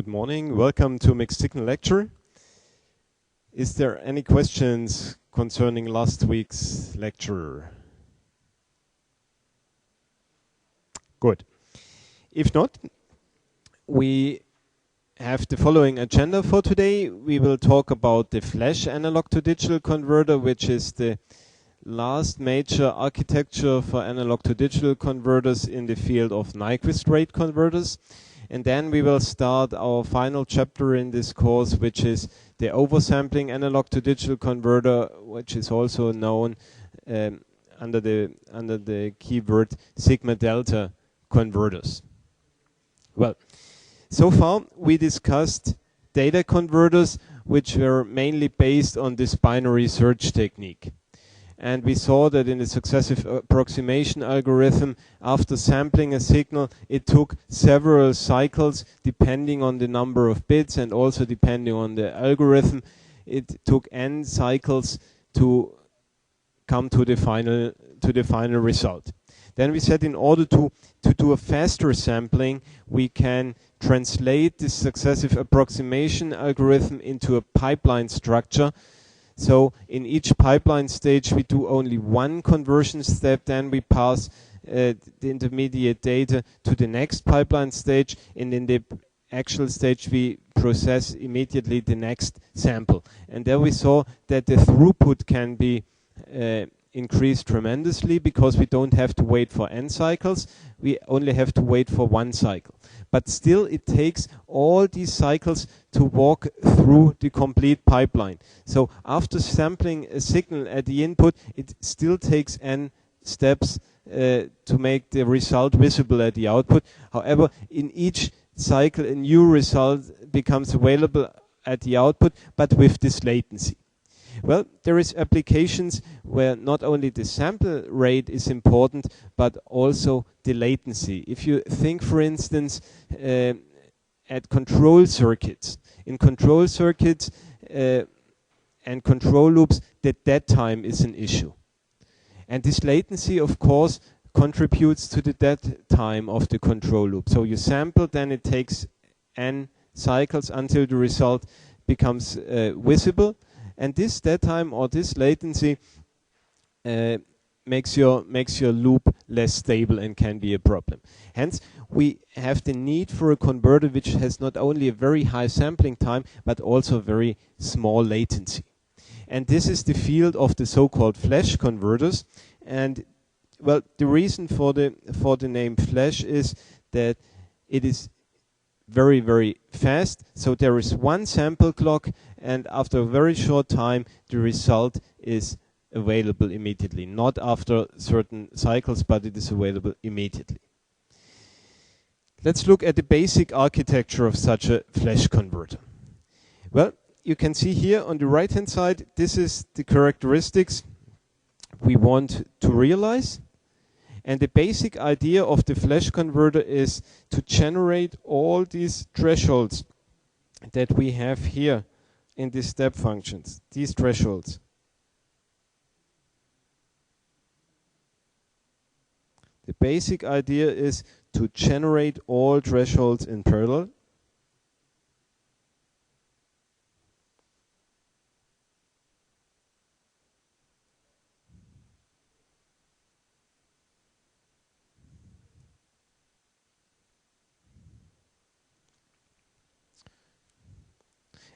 Good morning. Welcome to Mixed Signal Lecture. Is there any questions concerning last week's lecture? Good. If not, we have the following agenda for today. We will talk about the flash analog to digital converter, which is the last major architecture for analog to digital converters in the field of Nyquist rate converters. And then we will start our final chapter in this course, which is the oversampling analog to digital converter, which is also known under the keyword sigma delta converters. Well, so far we discussed data converters, which were mainly based on this binary search technique. And we saw that in the successive approximation algorithm, after sampling a signal, it took several cycles depending on the number of bits and also depending on the algorithm. It took n cycles to come to the final result. Then we said in order to do a faster sampling, we can translate this successive approximation algorithm into a pipeline structure. So in each pipeline stage we do only one conversion step, then we pass the intermediate data to the next pipeline stage, and in the actual stage we process immediately the next sample. And there we saw that the throughput can be increased tremendously because we don't have to wait for n cycles, we only have to wait for one cycle. But still it takes all these cycles to walk through the complete pipeline. So after sampling a signal at the input, it still takes n steps to make the result visible at the output. However, in each cycle a new result becomes available at the output, but with this latency. Well, there is applications where not only the sample rate is important, but also the latency. If you think, for instance, at control circuits. In control circuits and control loops, the dead time is an issue. And this latency, of course, contributes to the dead time of the control loop. So you sample, then it takes n cycles until the result becomes visible. And this dead time or this latency makes your loop less stable and can be a problem. Hence, we have the need for a converter which has not only a very high sampling time, but also very small latency. And this is the field of the so-called flash converters. And well, the reason for the name flash is that it is very, very fast. So there is one sample clock, and after a very short time, the result is available immediately. Not after certain cycles, but it is available immediately. Let's look at the basic architecture of such a flash converter. Well, you can see here on the right-hand side, this is the characteristics we want to realize. And the basic idea of the flash converter is to generate all these thresholds that we have here in the step functions, these thresholds. The basic idea is to generate all thresholds in parallel.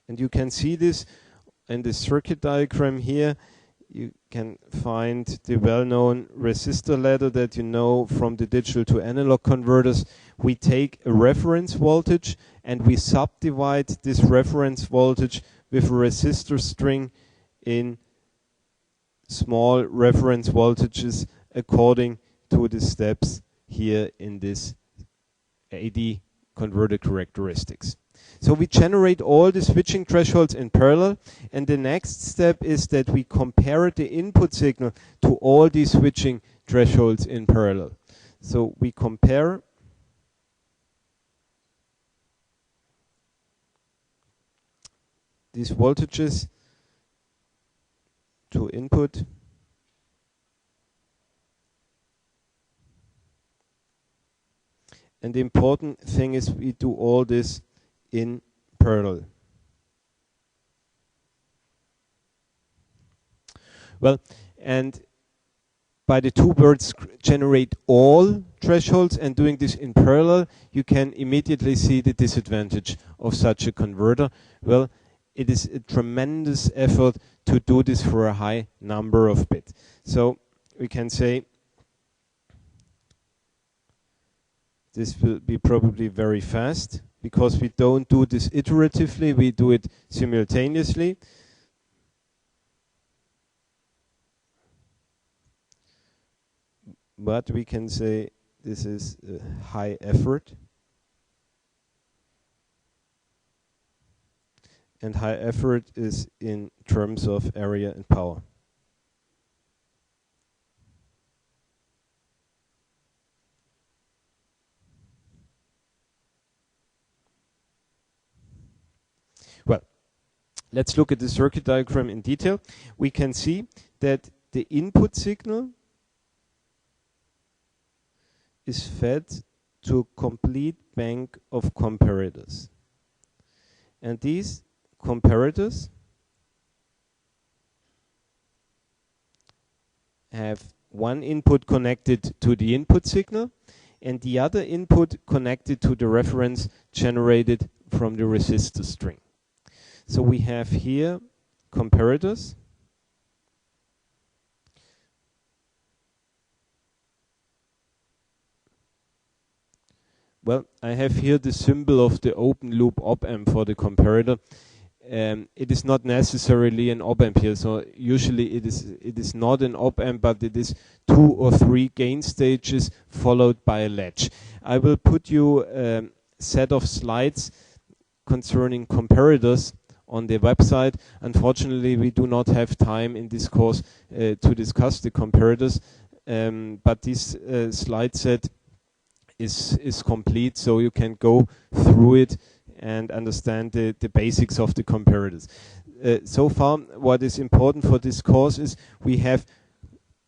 And you can see this in the circuit diagram here. You can find the well-known resistor ladder that you know from the digital to analog converters. We take a reference voltage and we subdivide this reference voltage with a resistor string in small reference voltages according to the steps here in this AD converter characteristics. So we generate all the switching thresholds in parallel, and the next step is that we compare the input signal to all these switching thresholds in parallel. So we compare these voltages to input And the important thing is we do all this in parallel. Well, and by the two words generate all thresholds and doing this in parallel, you can immediately see the disadvantage of such a converter. Well, it is a tremendous effort to do this for a high number of bits. So we can say this will be probably very fast because we don't do this iteratively, we do it simultaneously. But we can say this is a high effort. And high effort is in terms of area and power. Well, let's look at the circuit diagram in detail. We can see that the input signal is fed to a complete bank of comparators. And these comparators have one input connected to the input signal and the other input connected to the reference generated from the resistor string. So we have here comparators. Well, I have here the symbol of the open loop op-amp for the comparator. It is not necessarily an op-amp here, so usually it is not an op-amp, but it is 2 or 3 gain stages followed by a latch. I will put you a set of slides concerning comparators on the website. Unfortunately, we do not have time in this course to discuss the comparators, but this slide set is complete, so you can go through it and understand the basics of the comparators. So far, what is important for this course is we have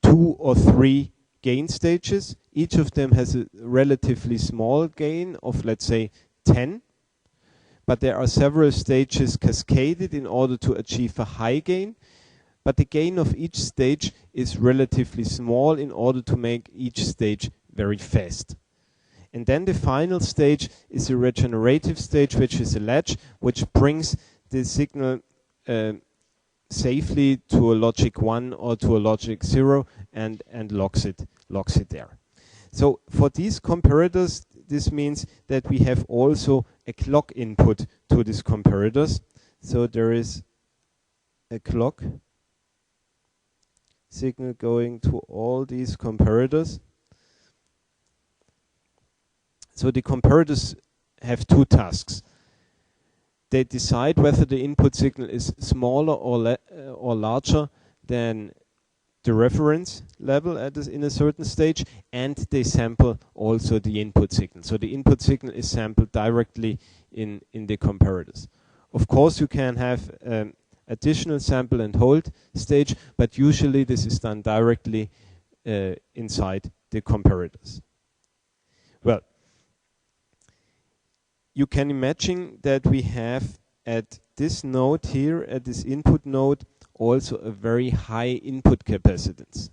2 or 3 gain stages. Each of them has a relatively small gain of, let's say, 10. But there are several stages cascaded in order to achieve a high gain. But the gain of each stage is relatively small in order to make each stage very fast. And then the final stage is a regenerative stage, which is a latch, which brings the signal safely to a logic 1 or to a logic 0 and locks it there. So for these comparators, this means that we have also a clock input to these comparators. So there is a clock signal going to all these comparators. So the comparators have 2 tasks. They decide whether the input signal is smaller or larger than the reference level in a certain stage, and they sample also the input signal. So the input signal is sampled directly in the comparators. Of course, you can have additional sample and hold stage, but usually this is done directly inside the comparators. Well, you can imagine that we have at this node here, at this input node, also a very high input capacitance.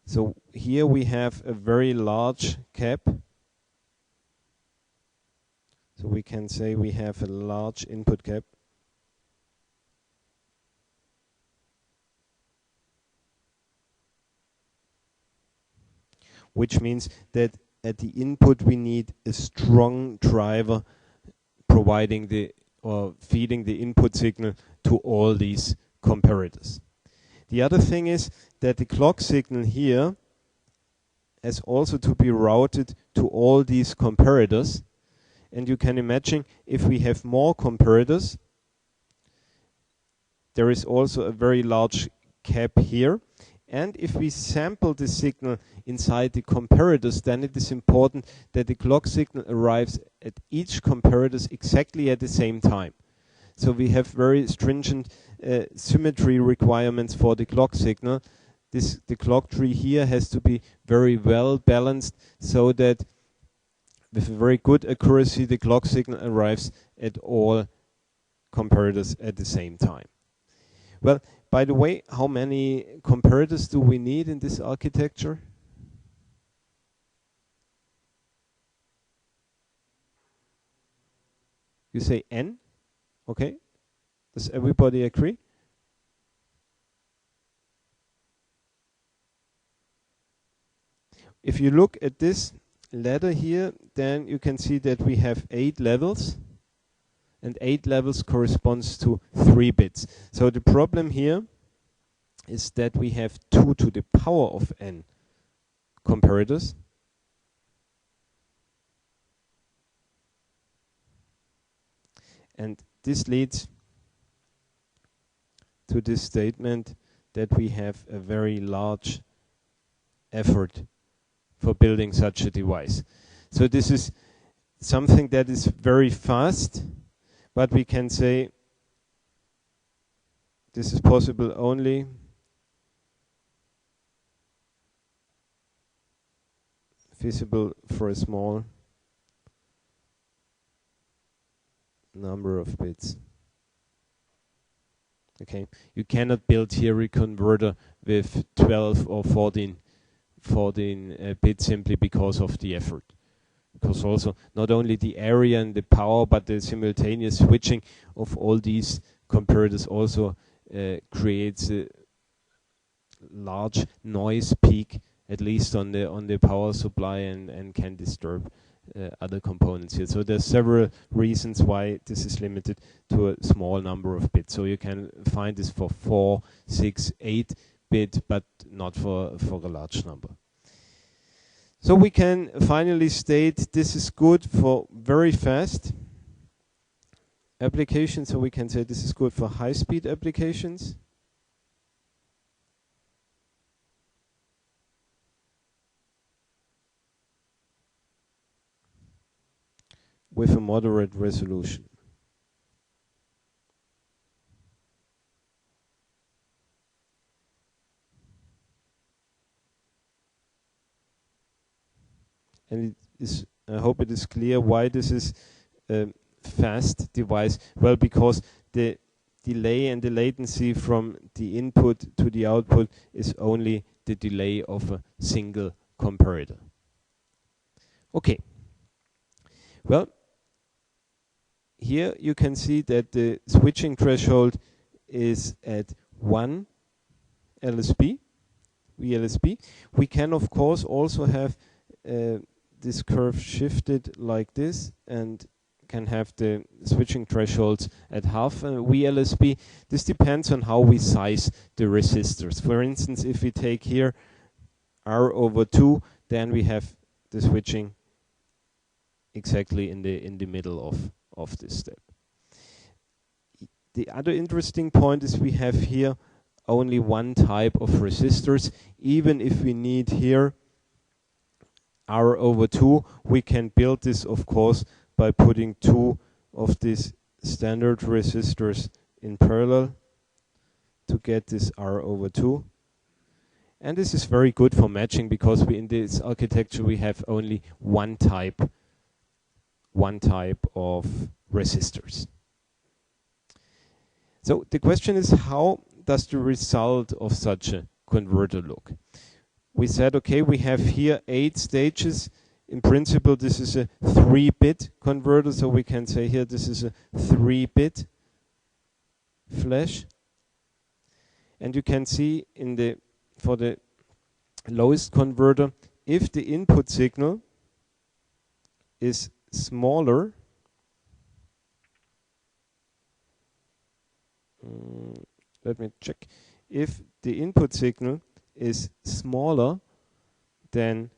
So here we have a very large cap. So we can say we have a large input cap. Which means that at the input we need a strong driver providing or feeding the input signal to all these comparators. The other thing is that the clock signal here has also to be routed to all these comparators, and you can imagine if we have more comparators, there is also a very large cap here. And if we sample the signal inside the comparators, then it is important that the clock signal arrives at each comparator exactly at the same time. So we have very stringent symmetry requirements for the clock signal. The clock tree here has to be very well balanced so that with a very good accuracy, the clock signal arrives at all comparators at the same time. Well, by the way, how many comparators do we need in this architecture? You say n, okay? Does everybody agree? If you look at this ladder here, then you can see that we have 8 levels, and 8 levels corresponds to 3 bits. So the problem here is that we have 2 to the power of n comparators. And this leads to this statement that we have a very large effort for building such a device. So this is something that is very fast, but we can say this is possible only feasible for a small number of bits. Okay, you cannot build here a converter with 12 or 14 bits simply because of the effort. Because also not only the area and the power, but the simultaneous switching of all these comparators also creates a large noise peak, at least on the power supply, and can disturb other components here. So there's several reasons why this is limited to a small number of bits. So you can find this for 4, 6, 8 bit, but not for a large number. So we can finally state this is good for very fast applications. So we can say this is good for high-speed applications. With a moderate resolution. And it is, I hope it is clear why this is a fast device. Well, because the delay and the latency from the input to the output is only the delay of a single comparator. Okay. Well, here you can see that the switching threshold is at 1 LSB, VLSB. We can of course also have this curve shifted like this and can have the switching thresholds at half VLSB. This depends on how we size the resistors. For instance, if we take here R/2, then we have the switching exactly in the middle of this step. The other interesting point is we have here only one type of resistors. Even if we need here R/2, we can build this, of course, by putting 2 of these standard resistors in parallel to get this R/2. And this is very good for matching, because we in this architecture we have only one type of resistors. So the question is, how does the result of such a converter look? We said, okay, we have here 8 stages. In principle, this is a 3-bit converter, so we can say here this is a 3-bit flash. And you can see for the lowest converter, if the input signal is smaller, let me check. If the input signal is smaller than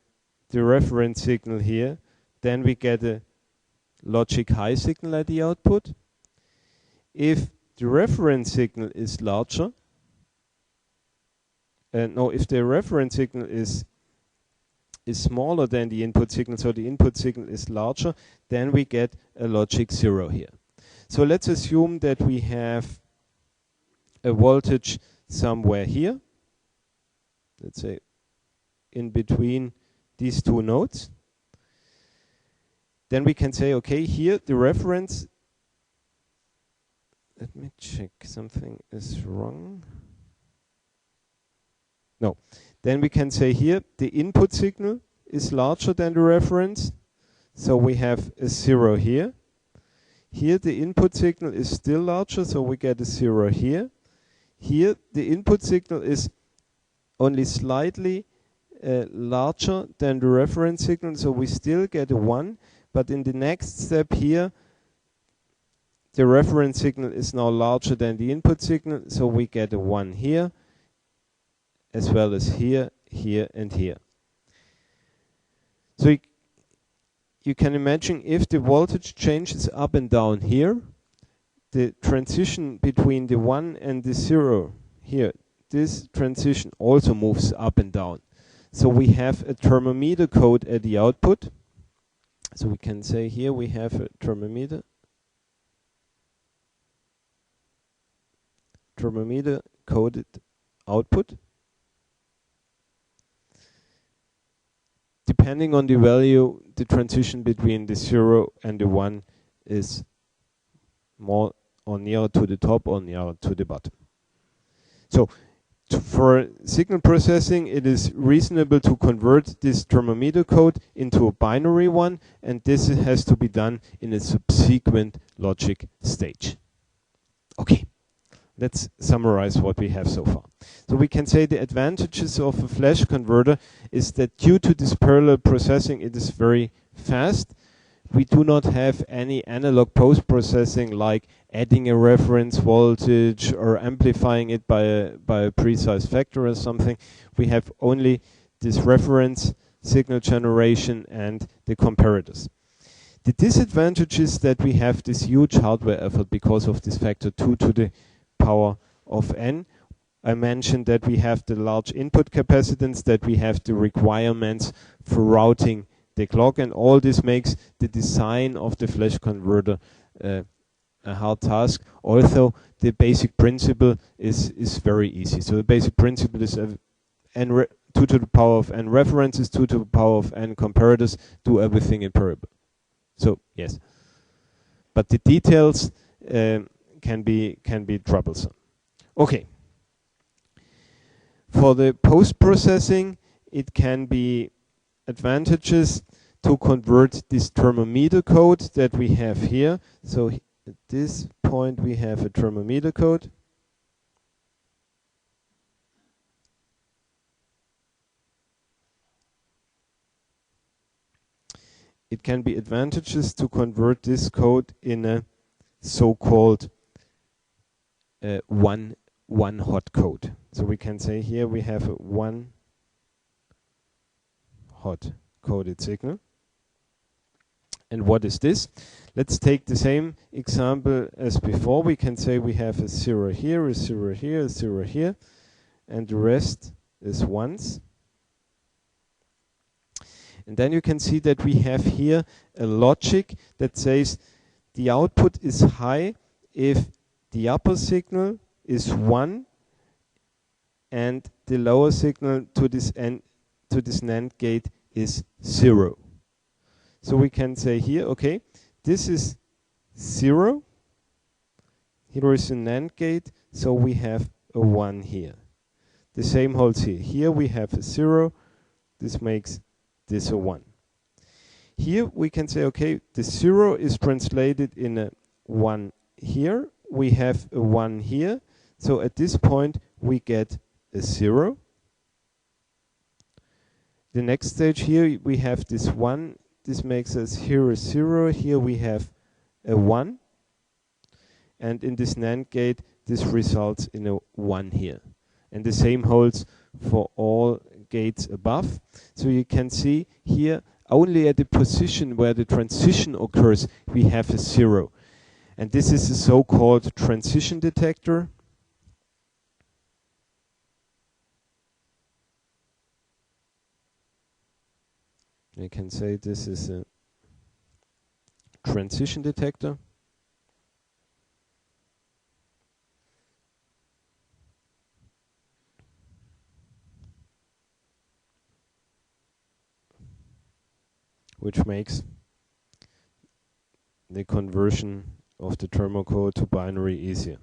the reference signal here, then we get a logic high signal at the output. If the reference signal is larger, if the reference signal is smaller than the input signal, so the input signal is larger, then we get a logic 0 here. So let's assume that we have a voltage somewhere here, let's say in between these 2 nodes. then we can say, okay, here the reference, let me check, something is wrong. No, then we can say here the input signal is larger than the reference, so we have a 0 here. Here the input signal is still larger, so we get a 0 here. Here the input signal is only slightly larger than the reference signal, so we still get a 1, but in the next step here the reference signal is now larger than the input signal, so we get a 1 here, as well as here, here, and here. So you can imagine if the voltage changes up and down here, the transition between the 1 and the 0 here, this transition also moves up and down. So we have a thermometer code at the output. So we can say here we have a thermometer coded output. Depending on the value, the transition between the 0 and the 1 is more or nearer to the top or nearer to the bottom. So for signal processing, it is reasonable to convert this thermometer code into a binary one, and this has to be done in a subsequent logic stage. Okay, let's summarize what we have so far. So we can say the advantages of a flash converter is that due to this parallel processing, it is very fast. We do not have any analog post-processing like adding a reference voltage or amplifying it by a precise factor or something. We have only this reference signal generation and the comparators. The disadvantage is that we have this huge hardware effort because of this factor 2 to the power of n. I mentioned that we have the large input capacitance, that we have the requirements for routing the clock, and all this makes the design of the flash converter a hard task, although the basic principle is very easy. So the basic principle is 2 to the power of n references, 2 to the power of n comparators, do everything in parallel. So yes, but the details can be troublesome. Okay. For the post-processing, it can be advantages to convert this thermometer code that we have here. So at this point we have a thermometer code. It can be advantages to convert this code in a so-called one hot code. So we can say here we have a one hot coded signal. And what is this? Let's take the same example as before. We can say we have a 0 here, a 0 here, a 0 here, and the rest is ones. And then you can see that we have here a logic that says the output is high if the upper signal is 1 and the lower signal to this NAND gate is 0. So we can say here, okay, this is 0. Here is a NAND gate, so we have a 1 here. The same holds here. Here we have a 0. This makes this a 1. Here we can say, okay, the 0 is translated in a 1 here. We have a 1 here. So at this point we get a 0. The next stage here we have this 1. This makes us here a 0. Here we have a 1. And in this NAND gate this results in a 1 here. And the same holds for all gates above. So you can see here only at the position where the transition occurs we have a 0. And this is a so-called transition detector. You can say this is a transition detector. Which makes the conversion of the thermocode to binary easier.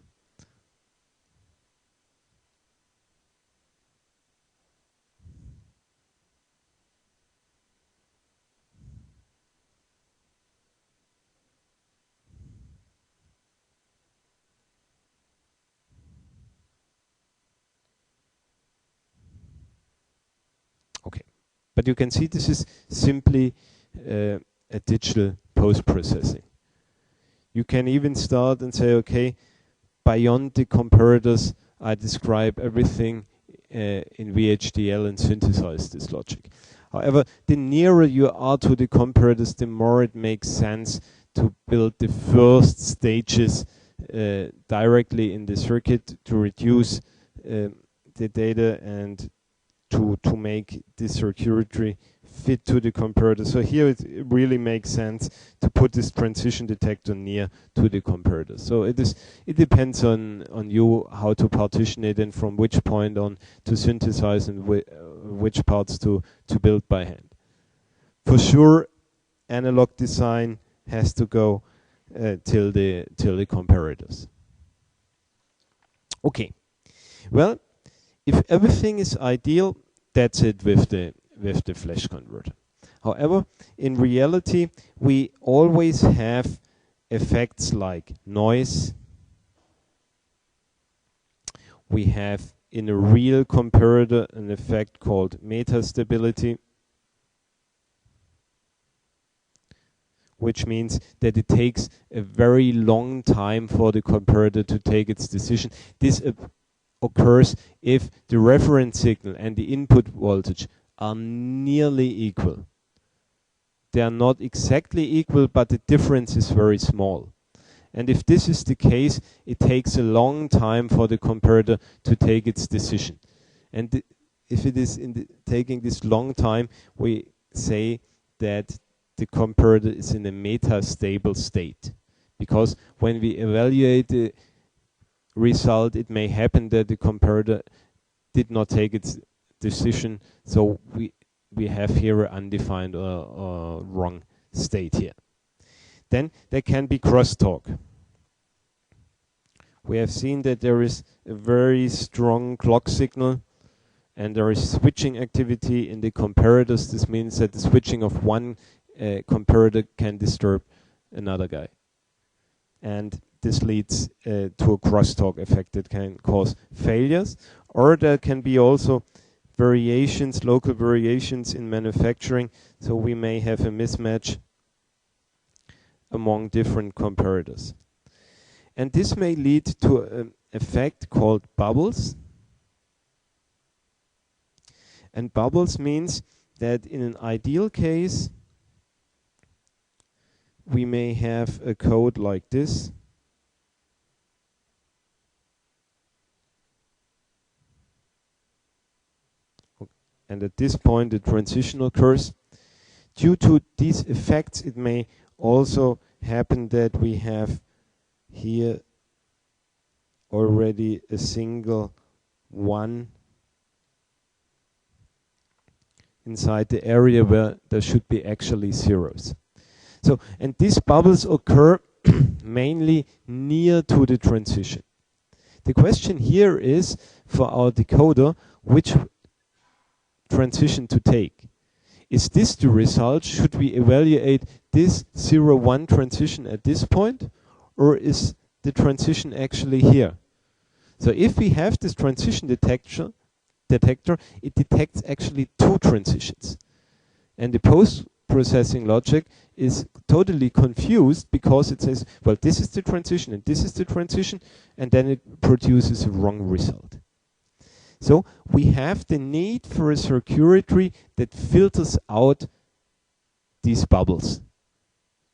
Okay, but you can see this is simply a digital post-processing. You can even start and say, okay, beyond the comparators, I describe everything in VHDL and synthesize this logic. However, the nearer you are to the comparators, the more it makes sense to build the first stages directly in the circuit to reduce the data and to make the circuitry fit to the comparator. So here it really makes sense to put this transition detector near to the comparator. So it depends on you how to partition it and from which point on to synthesize and which parts to build by hand. For sure, analog design has to go till the comparators. Okay, well, if everything is ideal, that's it with the flash converter. However, in reality, we always have effects like noise. We have in a real comparator an effect called metastability, which means that it takes a very long time for the comparator to take its decision. This occurs if the reference signal and the input voltage are nearly equal. They are not exactly equal, but the difference is very small. And if this is the case, it takes a long time for the comparator to take its decision. And if it is taking this long time, we say that the comparator is in a metastable state. Because when we evaluate the result, it may happen that the comparator did not take its decision, so we have here an undefined or wrong state here. Then there can be crosstalk. We have seen that there is a very strong clock signal and there is switching activity in the comparators. This means that the switching of one comparator can disturb another guy. And this leads to a crosstalk effect that can cause failures. Or there can be also variations, local variations in manufacturing. So we may have a mismatch among different comparators. And this may lead to an effect called bubbles. And bubbles means that in an ideal case, we may have a code like this. And at this point, the transition occurs. Due to these effects, it may also happen that we have here already a single 1 inside the area where there should be actually zeros. So, and these bubbles occur mainly near to the transition. The question here is, for our decoder, which transition to take. Is this the result? Should we evaluate this 0-1 transition at this point? Or is the transition actually here? So if we have this transition detector, it detects actually 2 transitions. And the post-processing logic is totally confused because it says, well, this is the transition and this is the transition, and then it produces a wrong result. So we have the need for a circuitry that filters out these bubbles.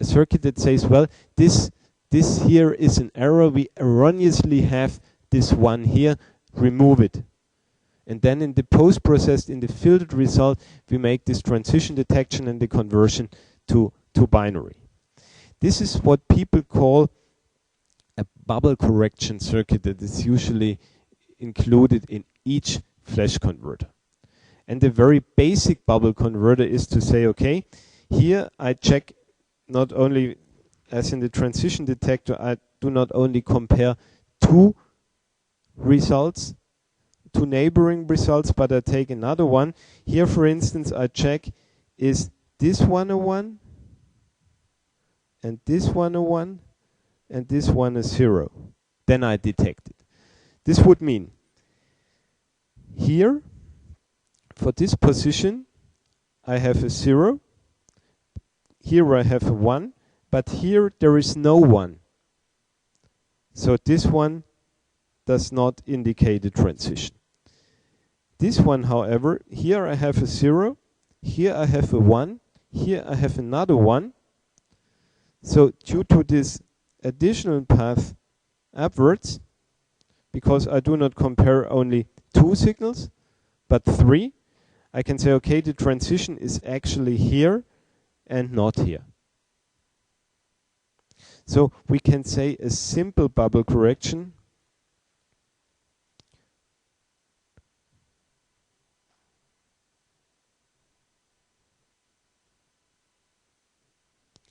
A circuit that says, well, this here is an error, we erroneously have this one here, remove it. And then in the post-processed, in the filtered result, we make this transition detection and the conversion to binary. This is what people call a bubble correction circuit that is usually included in each flash converter. And the very basic bubble converter is to say, okay, here I check not only as in the transition detector, I do not only compare two results, two neighboring results, but I take another one. Here, for instance, I check, is this one a 1, and this one a 1, and this one a 0. Then I detect it. This would mean here, for this position, I have a 0. Here I have a 1, but here there is no 1. So this one does not indicate a transition. This one, however, here I have a 0, here I have a 1, here I have another 1. So due to this additional path upwards, because I do not compare only 2 signals, but 3, I can say, okay, the transition is actually here and not here. So we can say a simple bubble correction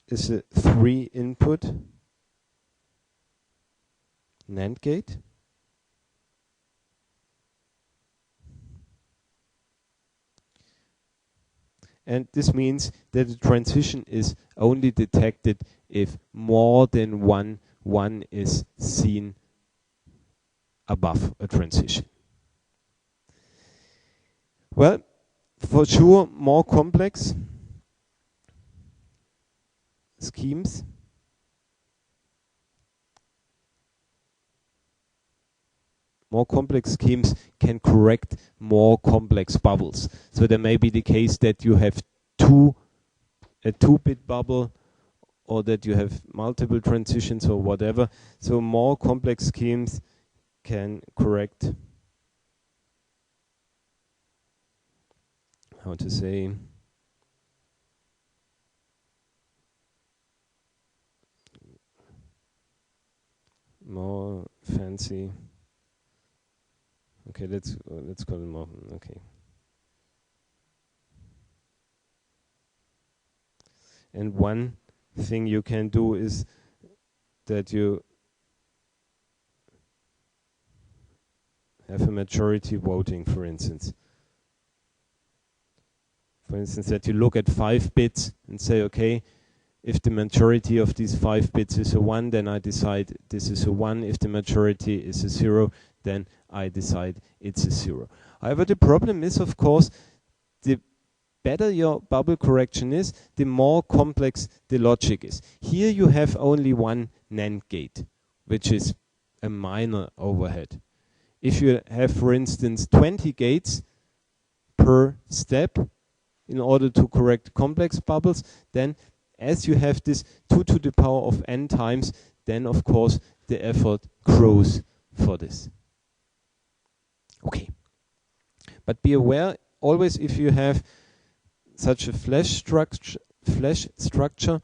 is a 3-input NAND gate. And this means that the transition is only detected if more than one is seen above a transition. Well, for sure, more complex schemes can correct more complex bubbles. So there may be the case that you have a 2-bit bubble, or that you have multiple transitions or whatever. So more complex schemes can correct, how to say, more fancy. Okay, let's call it more. Okay. And one thing you can do is that you have a majority voting, for instance. For instance, that you look at 5 bits and say, okay, if the majority of these 5 bits is a 1, then I decide this is a 1. If the majority is a 0, then I decide it's a 0. However, the problem is, of course, the better your bubble correction is, the more complex the logic is. Here you have only one NAND gate, which is a minor overhead. If you have, for instance, 20 gates per step in order to correct complex bubbles, then as you have this 2 to the power of n times, then of course the effort grows for this. Okay. But be aware, always if you have such a flash structure,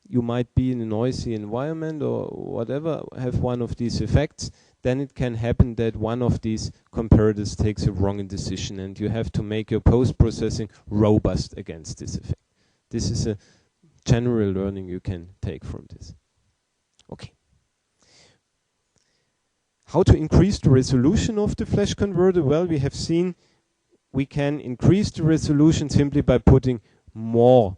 you might be in a noisy environment or whatever, have one of these effects, then it can happen that one of these comparators takes a wrong decision, and you have to make your post-processing robust against this effect. This is a general learning you can take from this. Okay. How to increase the resolution of the flash converter? Well, we have seen we can increase the resolution simply by putting more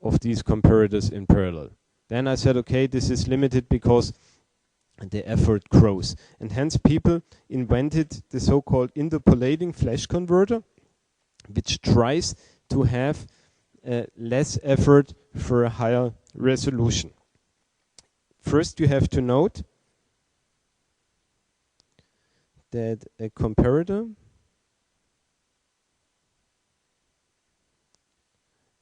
of these comparators in parallel. Then I said, okay, this is limited because the effort grows. And hence people invented the so-called interpolating flash converter, which tries to have less effort for a higher resolution. First, you have to note that a comparator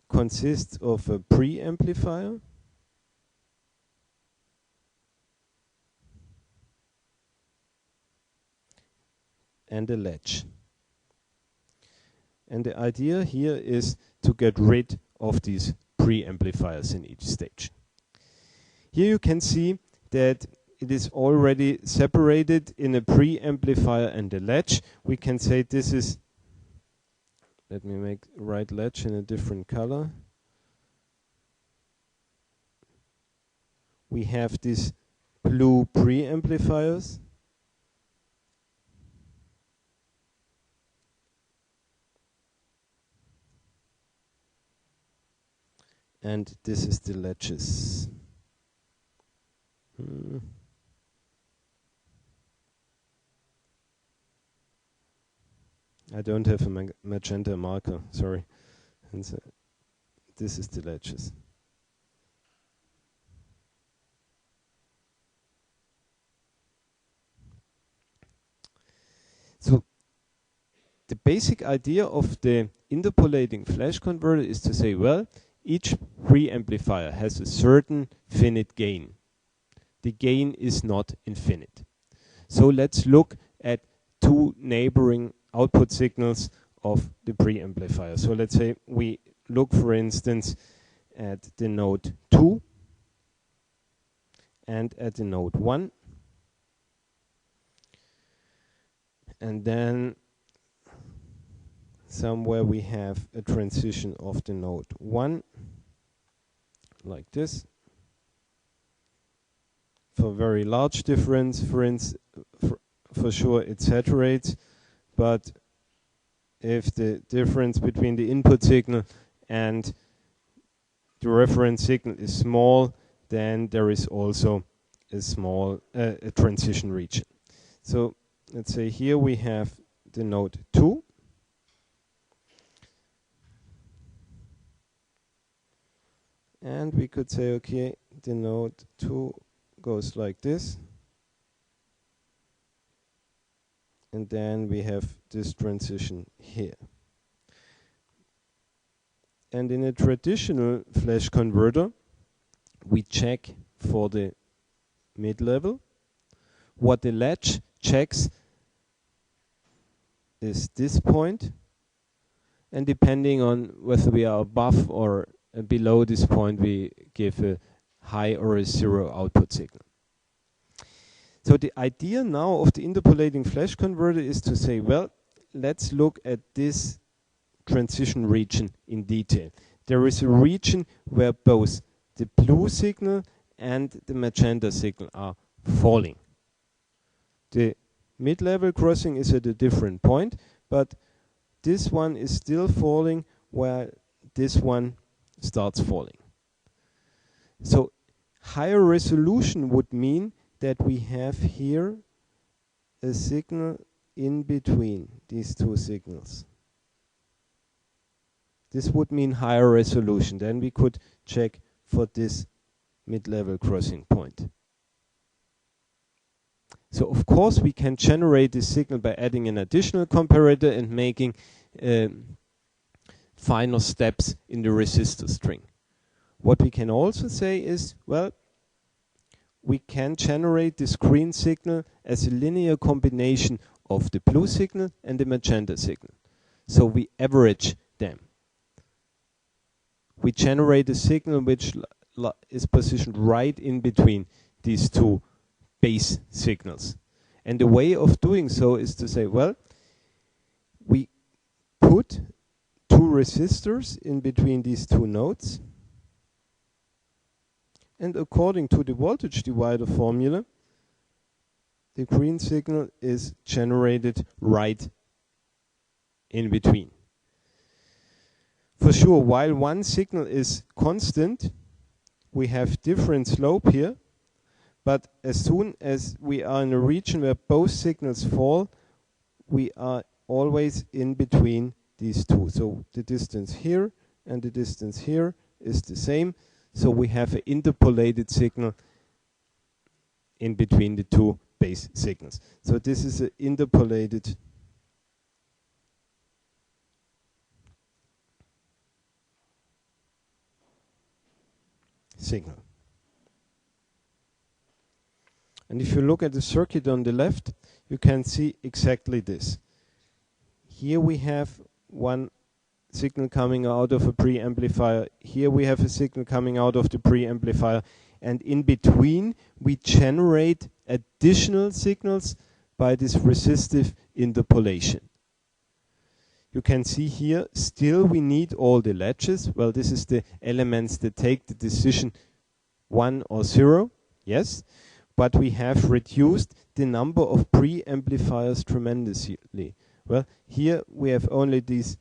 consists of a preamplifier and a latch. And the idea here is to get rid of these preamplifiers in each stage. Here you can see that it is already separated in a preamplifier and a latch. We can say this is, let me make right latch in a different color. we have these blue preamplifiers. And this is the latches. I don't have a magenta marker, sorry. And so this is the latches. So the basic idea of the interpolating flash converter is to say, well, each preamplifier has a certain finite gain. The gain is not infinite. So let's look at two neighboring output signals of the preamplifier. So let's say we look, for instance, at the node 2 and at the node 1. And then somewhere we have a transition of the node 1, like this. For very large difference, for sure it saturates, but if the difference between the input signal and the reference signal is small, then there is also a small a transition region. So let's say here we have the node 2. And we could say, okay, the node 2 goes like this. And then we have this transition here. And in a traditional flash converter, we check for the mid-level. What the latch checks is this point. And depending on whether we are above or below this point, we give a high or a zero output signal. So the idea now of the interpolating flash converter is to say, well, let's look at this transition region in detail. There is a region where both the blue signal and the magenta signal are falling. The mid-level crossing is at a different point, but this one is still falling where this one starts falling. So higher resolution would mean that we have here a signal in between these two signals. This would mean higher resolution. Then we could check for this mid-level crossing point. So of course we can generate this signal by adding an additional comparator and making final steps in the resistor string. What we can also say is, well, we can generate this green signal as a linear combination of the blue signal and the magenta signal. So we average them. We generate a signal which is positioned right in between these two base signals. And the way of doing so is to say, well, we put two resistors in between these two nodes, and according to the voltage divider formula, the green signal is generated right in between. For sure, while one signal is constant, we have different slope here, but as soon as we are in a region where both signals fall, we are always in between these two. So the distance here and the distance here is the same. So we have an interpolated signal in between the two base signals. So this is an interpolated signal. And if you look at the circuit on the left, you can see exactly this. Here we have one signal coming out of a preamplifier. Here we have a signal coming out of the preamplifier. And in between, we generate additional signals by this resistive interpolation. You can see here, still we need all the latches. Well, this is the elements that take the decision 1 or 0. Yes, but we have reduced the number of preamplifiers tremendously. Well, here we have only these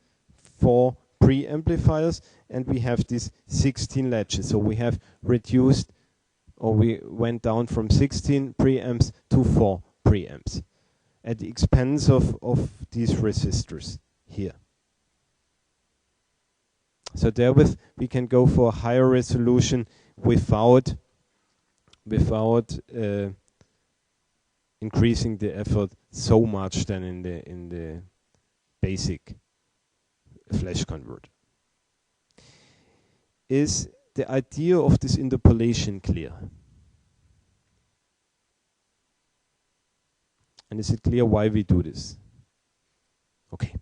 4 preamplifiers and we have these 16 latches. So we have reduced, or we went down from 16 preamps to 4 preamps at the expense of these resistors here. So therewith we can go for a higher resolution without increasing the effort so much than in the basic flash converter. Is the idea of this interpolation clear? And is it clear why we do this? Okay.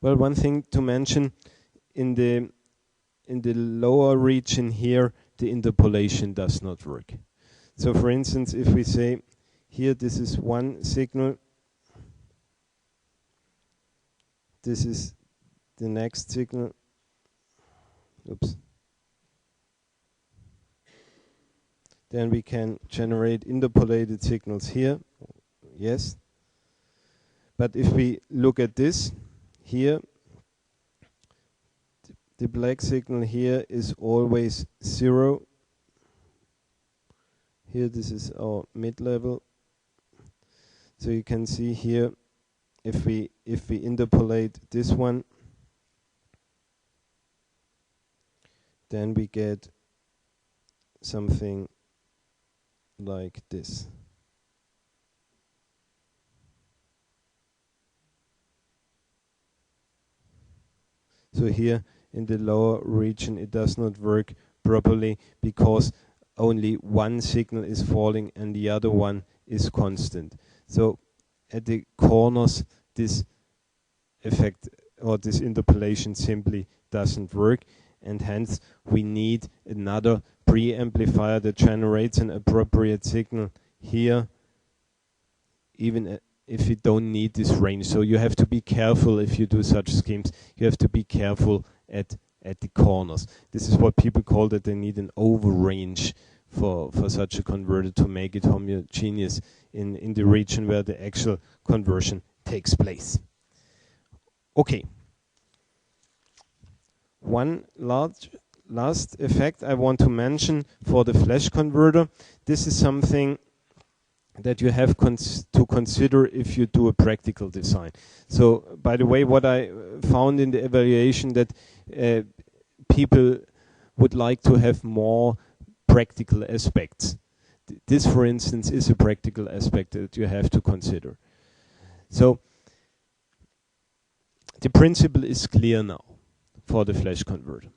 Well, one thing to mention, in the lower region here, the interpolation does not work. So for instance, if we say here this is one signal, this is the next signal, oops, then we can generate interpolated signals here, yes. But if we look at this, here, the black signal here is always 0. Here this is our mid-level. So you can see here, if we interpolate this one, then we get something like this. So here in the lower region it does not work properly because only one signal is falling and the other one is constant. So at the corners this effect or this interpolation simply doesn't work, and hence we need another preamplifier that generates an appropriate signal here, even if you don't need this range. So you have to be careful if you do such schemes. You have to be careful at the corners. This is what people call that they need an overrange for such a converter to make it homogeneous in the region where the actual conversion takes place. Okay. One last effect I want to mention for the flash converter. This is something that you have to consider if you do a practical design. So, by the way, what I found in the evaluation that people would like to have more practical aspects. This, for instance, is a practical aspect that you have to consider. So, the principle is clear now for the flash converter.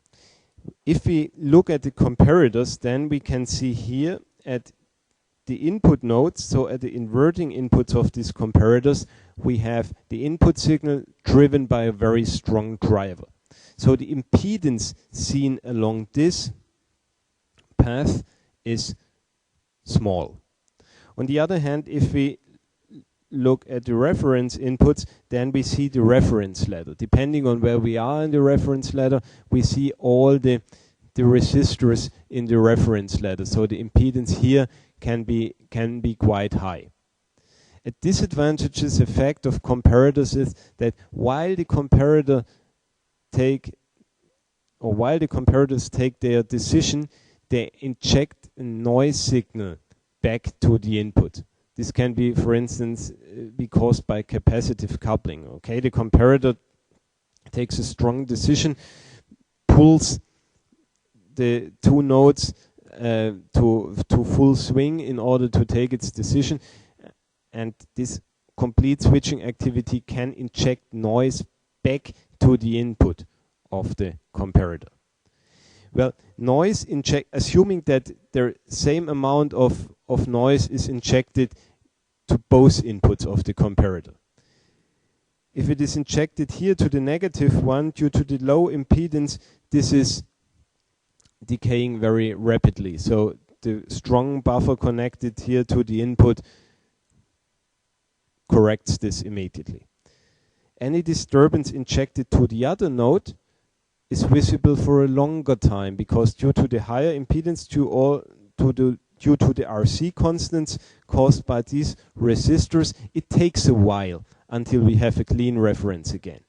If we look at the comparators, then we can see here at the input nodes, so at the inverting inputs of these comparators, we have the input signal driven by a very strong driver. So the impedance seen along this path is small. On the other hand, if we look at the reference inputs, then we see the reference ladder. Depending on where we are in the reference ladder, we see all the resistors in the reference ladder. So the impedance here can be quite high. A disadvantageous effect of comparators is that while the comparators take their decision, they inject a noise signal back to the input. This can be, for instance, be caused by capacitive coupling. Okay, the comparator takes a strong decision, pulls the two nodes to full swing in order to take its decision, and this complete switching activity can inject noise back to the input of the comparator. Well, noise assuming that the same amount of noise is injected to both inputs of the comparator. If it is injected here to the negative one due to the low impedance, this is decaying very rapidly. So the strong buffer connected here to the input corrects this immediately. Any disturbance injected to the other node is visible for a longer time, because due to the higher impedance, due to the RC constants caused by these resistors, it takes a while until we have a clean reference again.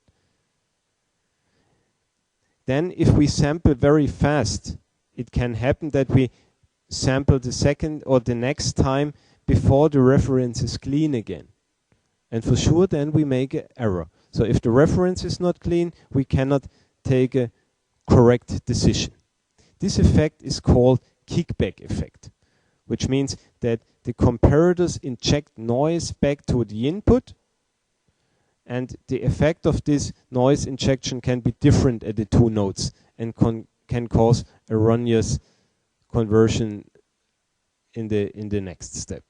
Then if we sample very fast, it can happen that we sample the second or the next time before the reference is clean again. And for sure then we make an error. So if the reference is not clean, we cannot take a correct decision. This effect is called kickback effect, which means that the comparators inject noise back to the input, and the effect of this noise injection can be different at the two nodes and can cause erroneous conversion in the next step.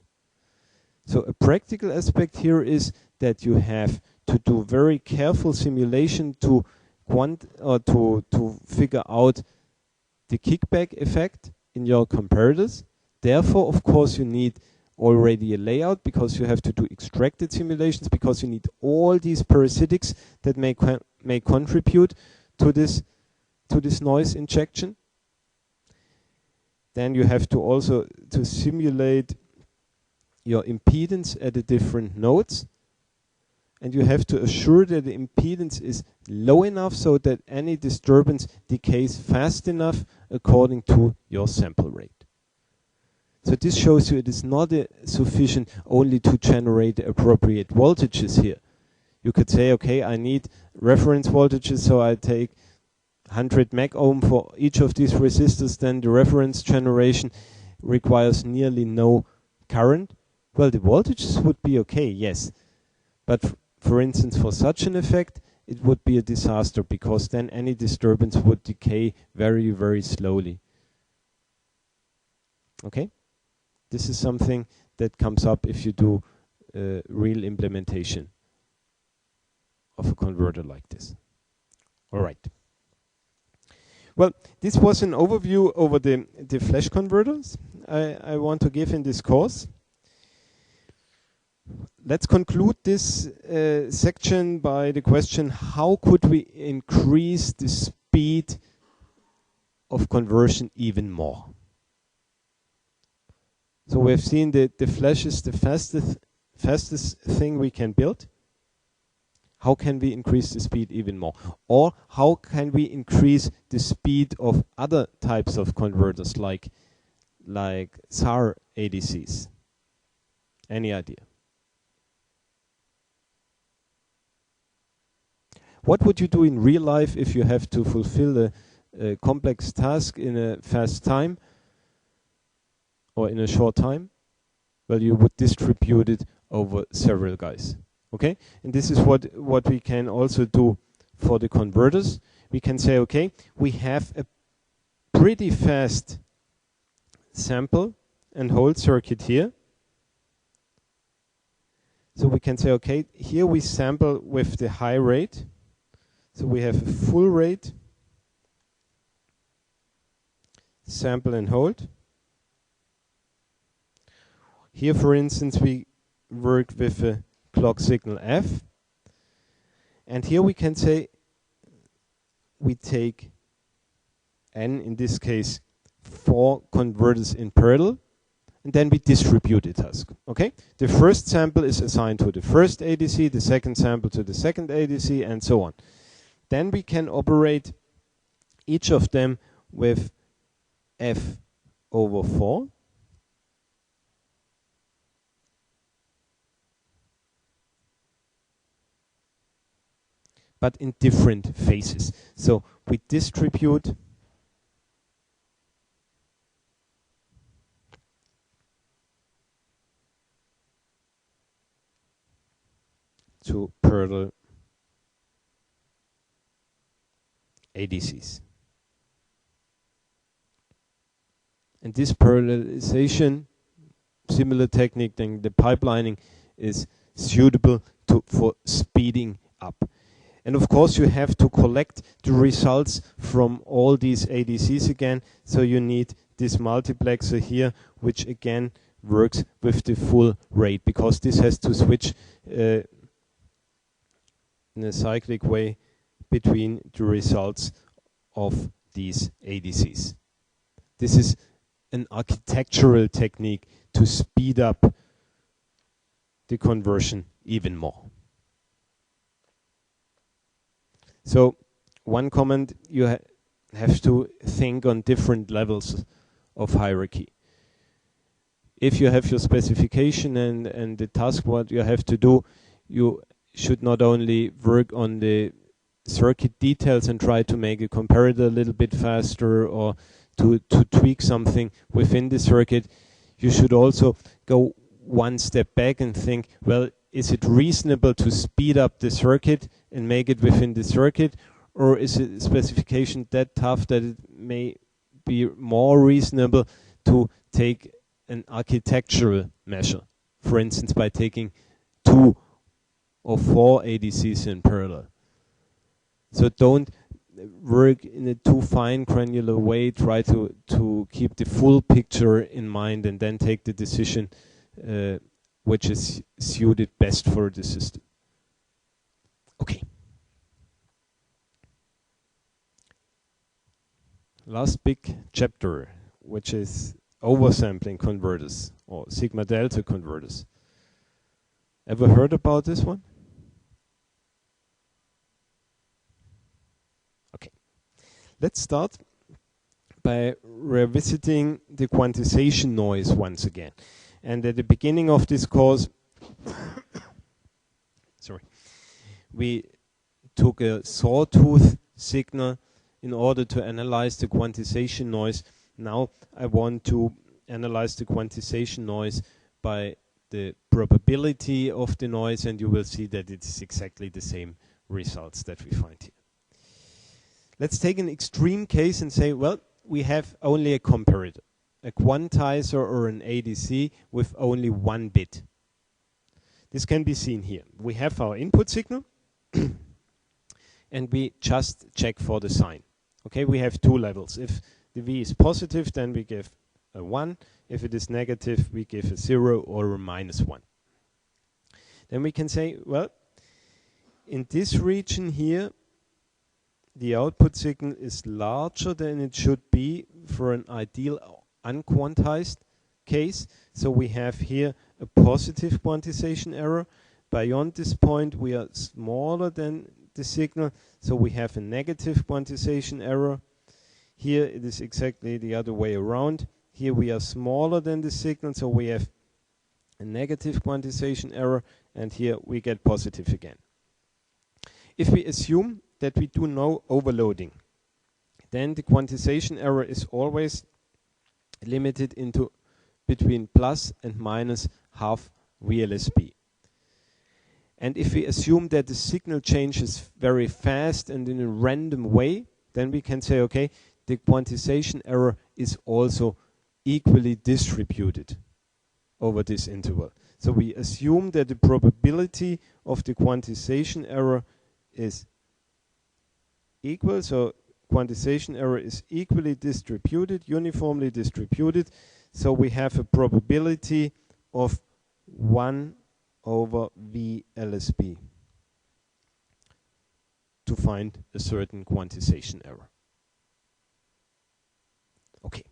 So a practical aspect here is that you have to do very careful simulation to figure out the kickback effect in your comparators. Therefore, of course, you need already a layout, because you have to do extracted simulations, because you need all these parasitics that may contribute to this noise injection. Then you have to also to simulate your impedance at the different nodes, and you have to assure that the impedance is low enough so that any disturbance decays fast enough according to your sample rate. So this shows you it is not sufficient only to generate the appropriate voltages here. You could say, okay, I need reference voltages, so I take 100 meg ohm for each of these resistors, then the reference generation requires nearly no current. Well, the voltages would be okay, yes. But for instance, for such an effect, it would be a disaster, because then any disturbance would decay very, very slowly. Okay? This is something that comes up if you do real implementation of a converter like this. All right. Well, this was an overview over the flash converters I want to give in this course. Let's conclude this section by the question, how could we increase the speed of conversion even more? So we have seen that the flash is the fastest thing we can build. How can we increase the speed even more? Or how can we increase the speed of other types of converters like SAR ADCs? Any idea? What would you do in real life if you have to fulfill a complex task in a fast time or in a short time? Well, you would distribute it over several guys. Okay? And this is what we can also do for the converters. We can say, okay, we have a pretty fast sample and hold circuit here. So we can say, okay, here we sample with the high rate. So we have a full rate, sample and hold. Here, for instance, we work with a clock signal F. And here we can say we take N, in this case, 4 converters in parallel, and then we distribute the task. Okay? The first sample is assigned to the first ADC, the second sample to the second ADC, and so on. Then we can operate each of them with F over 4. But in different phases. So we distribute to parallel ADCs. And this parallelization, similar technique than the pipelining, is suitable for speeding up. And of course you have to collect the results from all these ADCs again, so you need this multiplexer here, which again works with the full rate, because this has to switch in a cyclic way between the results of these ADCs. This is an architectural technique to speed up the conversion even more. So one comment, you have to think on different levels of hierarchy. If you have your specification and the task what you have to do, you should not only work on the circuit details and try to make a comparator a little bit faster or to tweak something within the circuit. You should also go one step back and think, well, is it reasonable to speed up the circuit and make it within the circuit, or is it specification that tough that it may be more reasonable to take an architectural measure, for instance by taking 2 or 4 ADCs in parallel. So don't work in a too fine granular way, try to keep the full picture in mind and then take the decision which is suited best for the system. Okay. Last big chapter, which is oversampling converters or sigma delta converters. Ever heard about this one? Okay. Let's start by revisiting the quantization noise once again. And at the beginning of this course, sorry, we took a sawtooth signal in order to analyze the quantization noise. Now I want to analyze the quantization noise by the probability of the noise, and you will see that it's exactly the same results that we find here. Let's take an extreme case and say, well, we have only a comparator, a quantizer or an ADC with only 1 bit. This can be seen here. We have our input signal and we just check for the sign. Okay, we have 2 levels. If the V is positive, then we give a 1. If it is negative, we give a 0 or a -1. Then we can say, well, in this region here, the output signal is larger than it should be for an ideal unquantized case. So we have here a positive quantization error. Beyond this point, we are smaller than the signal, so we have a negative quantization error. Here it is exactly the other way around. Here we are smaller than the signal, so we have a negative quantization error, and here we get positive again. If we assume that we do no overloading, then the quantization error is always limited into between plus and minus half VLSB. And if we assume that the signal changes very fast and in a random way, then we can say, okay, the quantization error is also equally distributed over this interval. So we assume that the probability of the quantization error is equal. So quantization error is equally distributed, uniformly distributed. So we have a probability of 1 over VLSB to find a certain quantization error. Okay.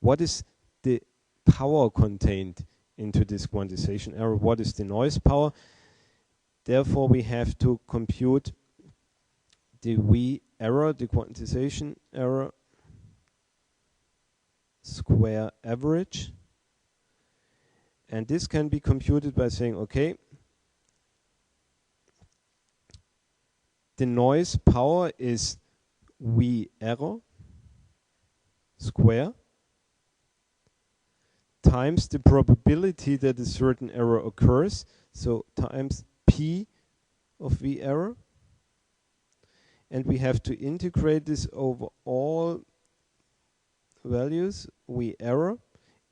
What is the power contained into this quantization error? What is the noise power? Therefore, we have to compute the V error, the quantization error square average. And this can be computed by saying, okay, the noise power is V error square times the probability that a certain error occurs, so times P of V error. And we have to integrate this over all values, V error,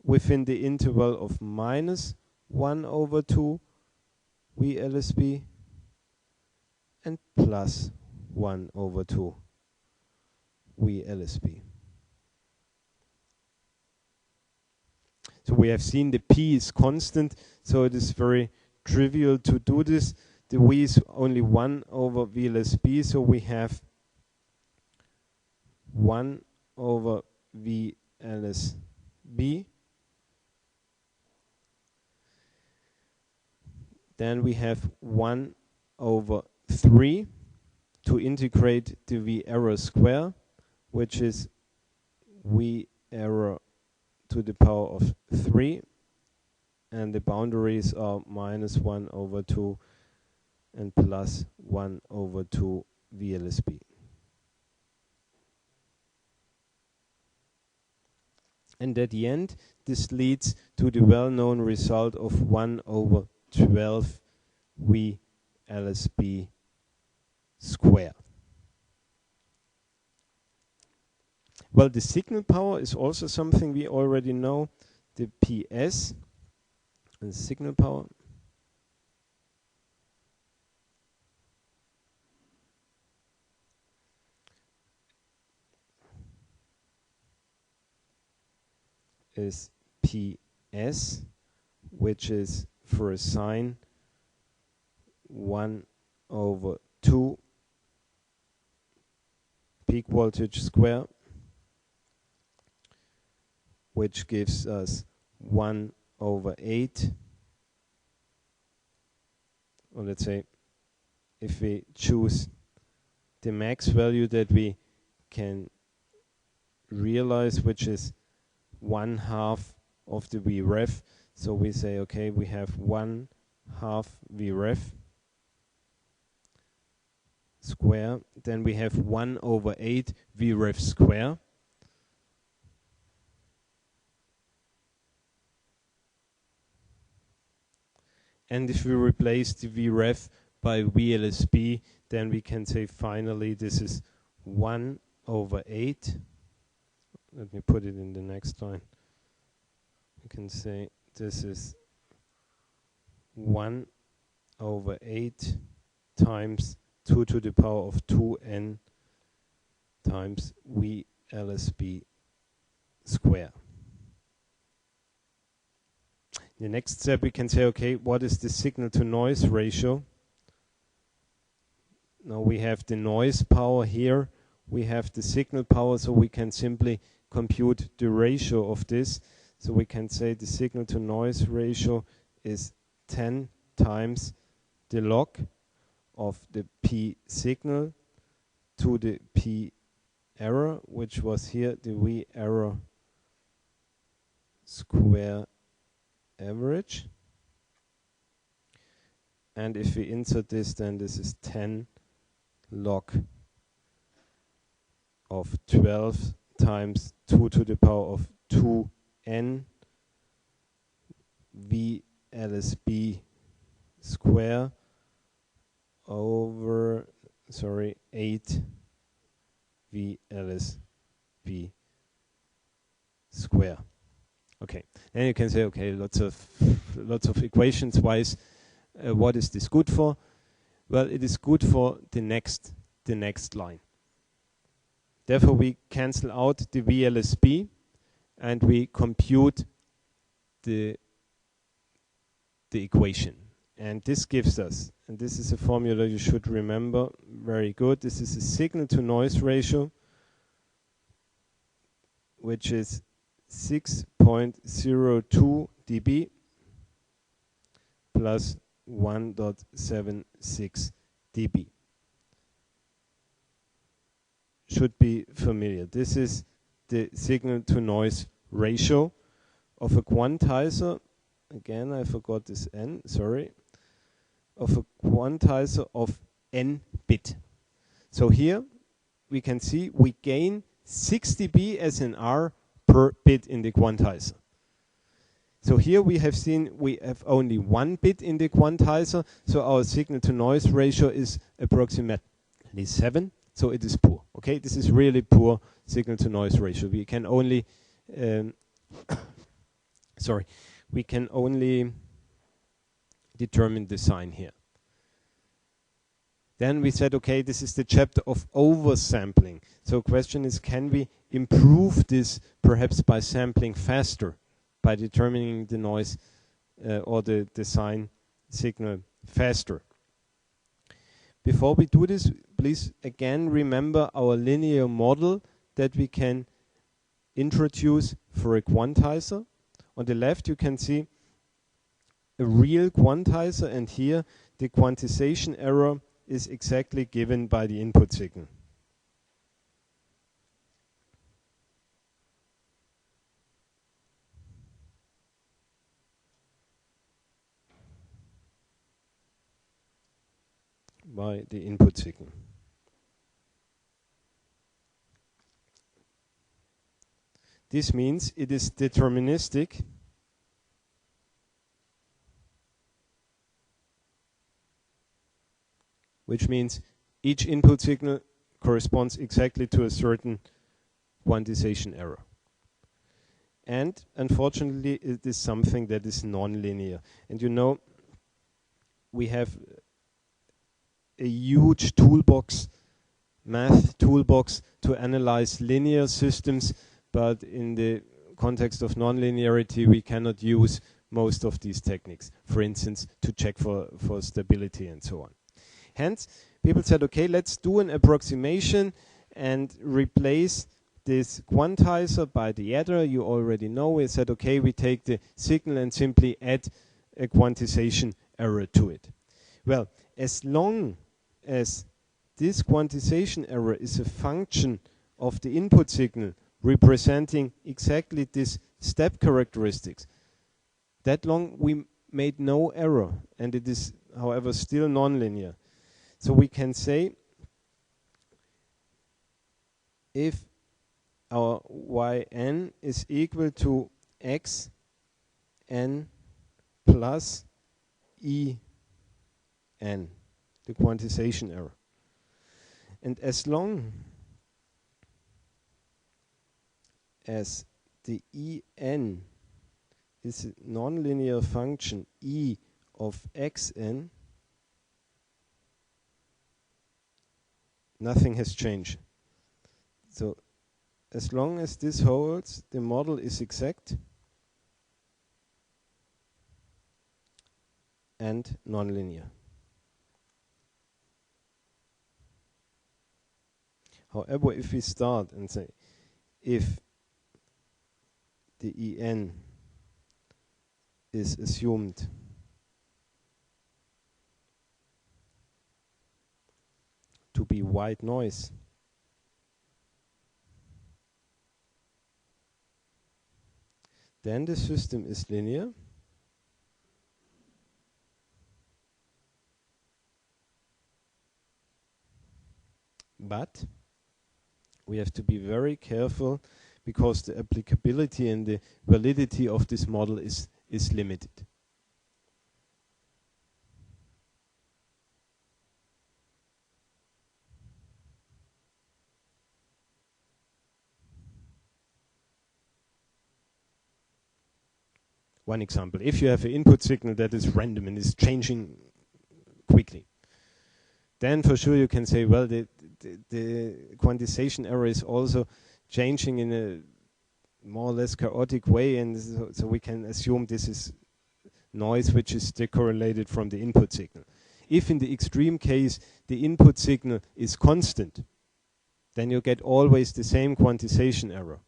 within the interval of minus 1 over 2 VLSB and plus 1 over 2 VLSB. So we have seen the P is constant, so it is very trivial to do this. The V is only 1 over VLSB, so we have 1 over V LSB. Then we have 1 over 3 to integrate the V error square, which is V error to the power of 3. And the boundaries are minus 1 over 2 and plus 1 over 2 VLSB. And at the end, this leads to the well-known result of 1 over 12 VLSB square. Well, the signal power is also something we already know. The PS and signal power is PS, which is for a sine 1 over 2 peak voltage square, which gives us 1 over 8. Or let's say, if we choose the max value that we can realize, which is 1/2 of the Vref. So we say, okay, we have 1/2 Vref square. Then we have 1 over 8 Vref square. And if we replace the Vref by VLSB, then we can say finally this is 1 over 8. Let me put it in the next line. We can say this is 1 over 8 times 2 to the power of 2n times VLSB square. The next step, we can say, okay, what is the signal to noise ratio? Now we have the noise power here. We have the signal power, so we can simply compute the ratio of this. So we can say the signal to noise ratio is 10 times the log of the P signal to the P error, which was here the V error square average. And if we insert this, then this is 10 log of 12 times 2 to the power of 2n VLSB square over 8 VLSB square. Okay, then you can say, okay, lots of equations wise, what is this good for? Well, it is good for the next line. Therefore, we cancel out the VLSB and we compute the equation. And this gives us, and this is a formula you should remember very good, this is a signal to noise ratio, which is 6.02 dB plus 1.76 dB. Should be familiar. This is the signal to noise ratio of a quantizer. Again, I forgot this n, sorry. Of a quantizer of n bit. So here we can see we gain 6 dB as in R per bit in the quantizer. So here we have seen we have only 1 bit in the quantizer, so our signal to noise ratio is approximately 7, so it is poor. Okay, this is really poor signal to noise ratio. We can only we can only determine the sign here. Then we said, okay, this is the chapter of oversampling. So question is, can we improve this perhaps by sampling faster, by determining the noise or the sign signal faster? Before we do this, please again remember our linear model that we can introduce for a quantizer. On the left you can see a real quantizer, and here the quantization error is exactly given by the input signal. By the input signal. This means it is deterministic, which means each input signal corresponds exactly to a certain quantization error. And unfortunately, it is something that is non-linear. And you know, we have a huge toolbox, math toolbox, to analyze linear systems, but in the context of non-linearity, we cannot use most of these techniques, for instance, to check for stability and so on. Hence, people said, okay, let's do an approximation and replace this quantizer by the adder. You already know. We said, okay, we take the signal and simply add a quantization error to it. Well, as long as this quantization error is a function of the input signal representing exactly this step characteristics, that long we made no error, and it is, however, still nonlinear. So we can say if our yn is equal to xn plus en, the quantization error. And as long as the en is a nonlinear function e of xn, nothing has changed. So as long as this holds, the model is exact and nonlinear. However, if we start and say, if the En is assumed to be white noise, then the system is linear. But we have to be very careful, because the applicability and the validity of this model is limited. One example, if you have an input signal that is random and is changing quickly, then for sure you can say, well, the quantization error is also changing in a more or less chaotic way, and so we can assume this is noise which is decorrelated from the input signal. If in the extreme case the input signal is constant, then you get always the same quantization error.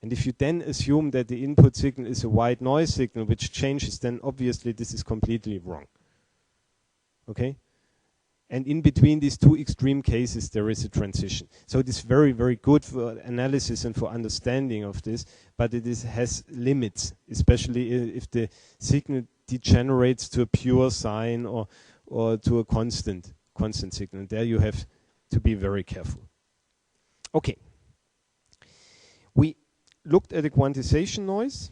And if you then assume that the input signal is a white noise signal which changes, then obviously this is completely wrong. Okay? And in between these two extreme cases, there is a transition. So it is very, very good for analysis and for understanding of this, but it has limits, especially if the signal degenerates to a pure sine or to a constant signal. There you have to be very careful. Okay. We looked at the quantization noise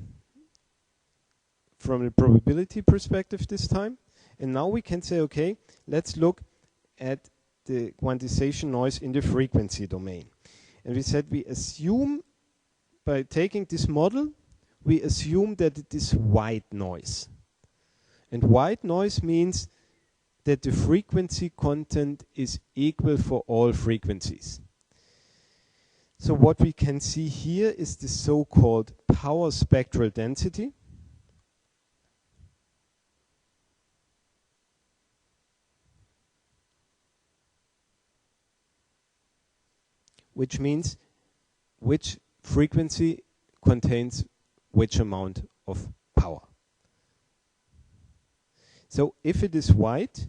from a probability perspective this time, and now we can say, okay, let's look at the quantization noise in the frequency domain. And we said we assume, by taking this model, we assume that it is white noise. And white noise means that the frequency content is equal for all frequencies. So what we can see here is the so-called power spectral density, which means which frequency contains which amount of power. So if it is white,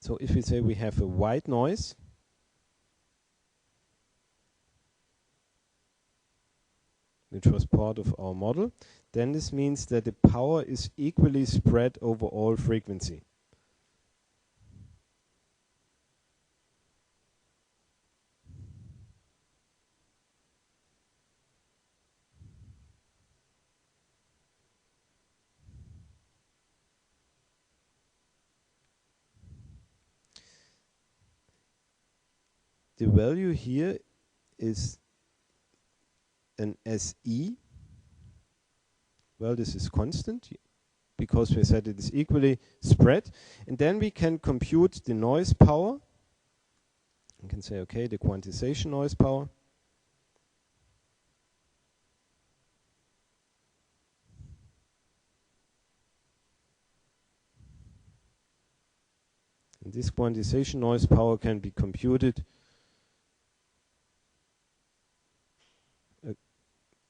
so if we say we have a white noise, which was part of our model, then this means that the power is equally spread over all frequency. The value here is an SE. Well, this is constant because we said it is equally spread. And then we can compute the noise power. You can say, okay, the quantization noise power. And this quantization noise power can be computed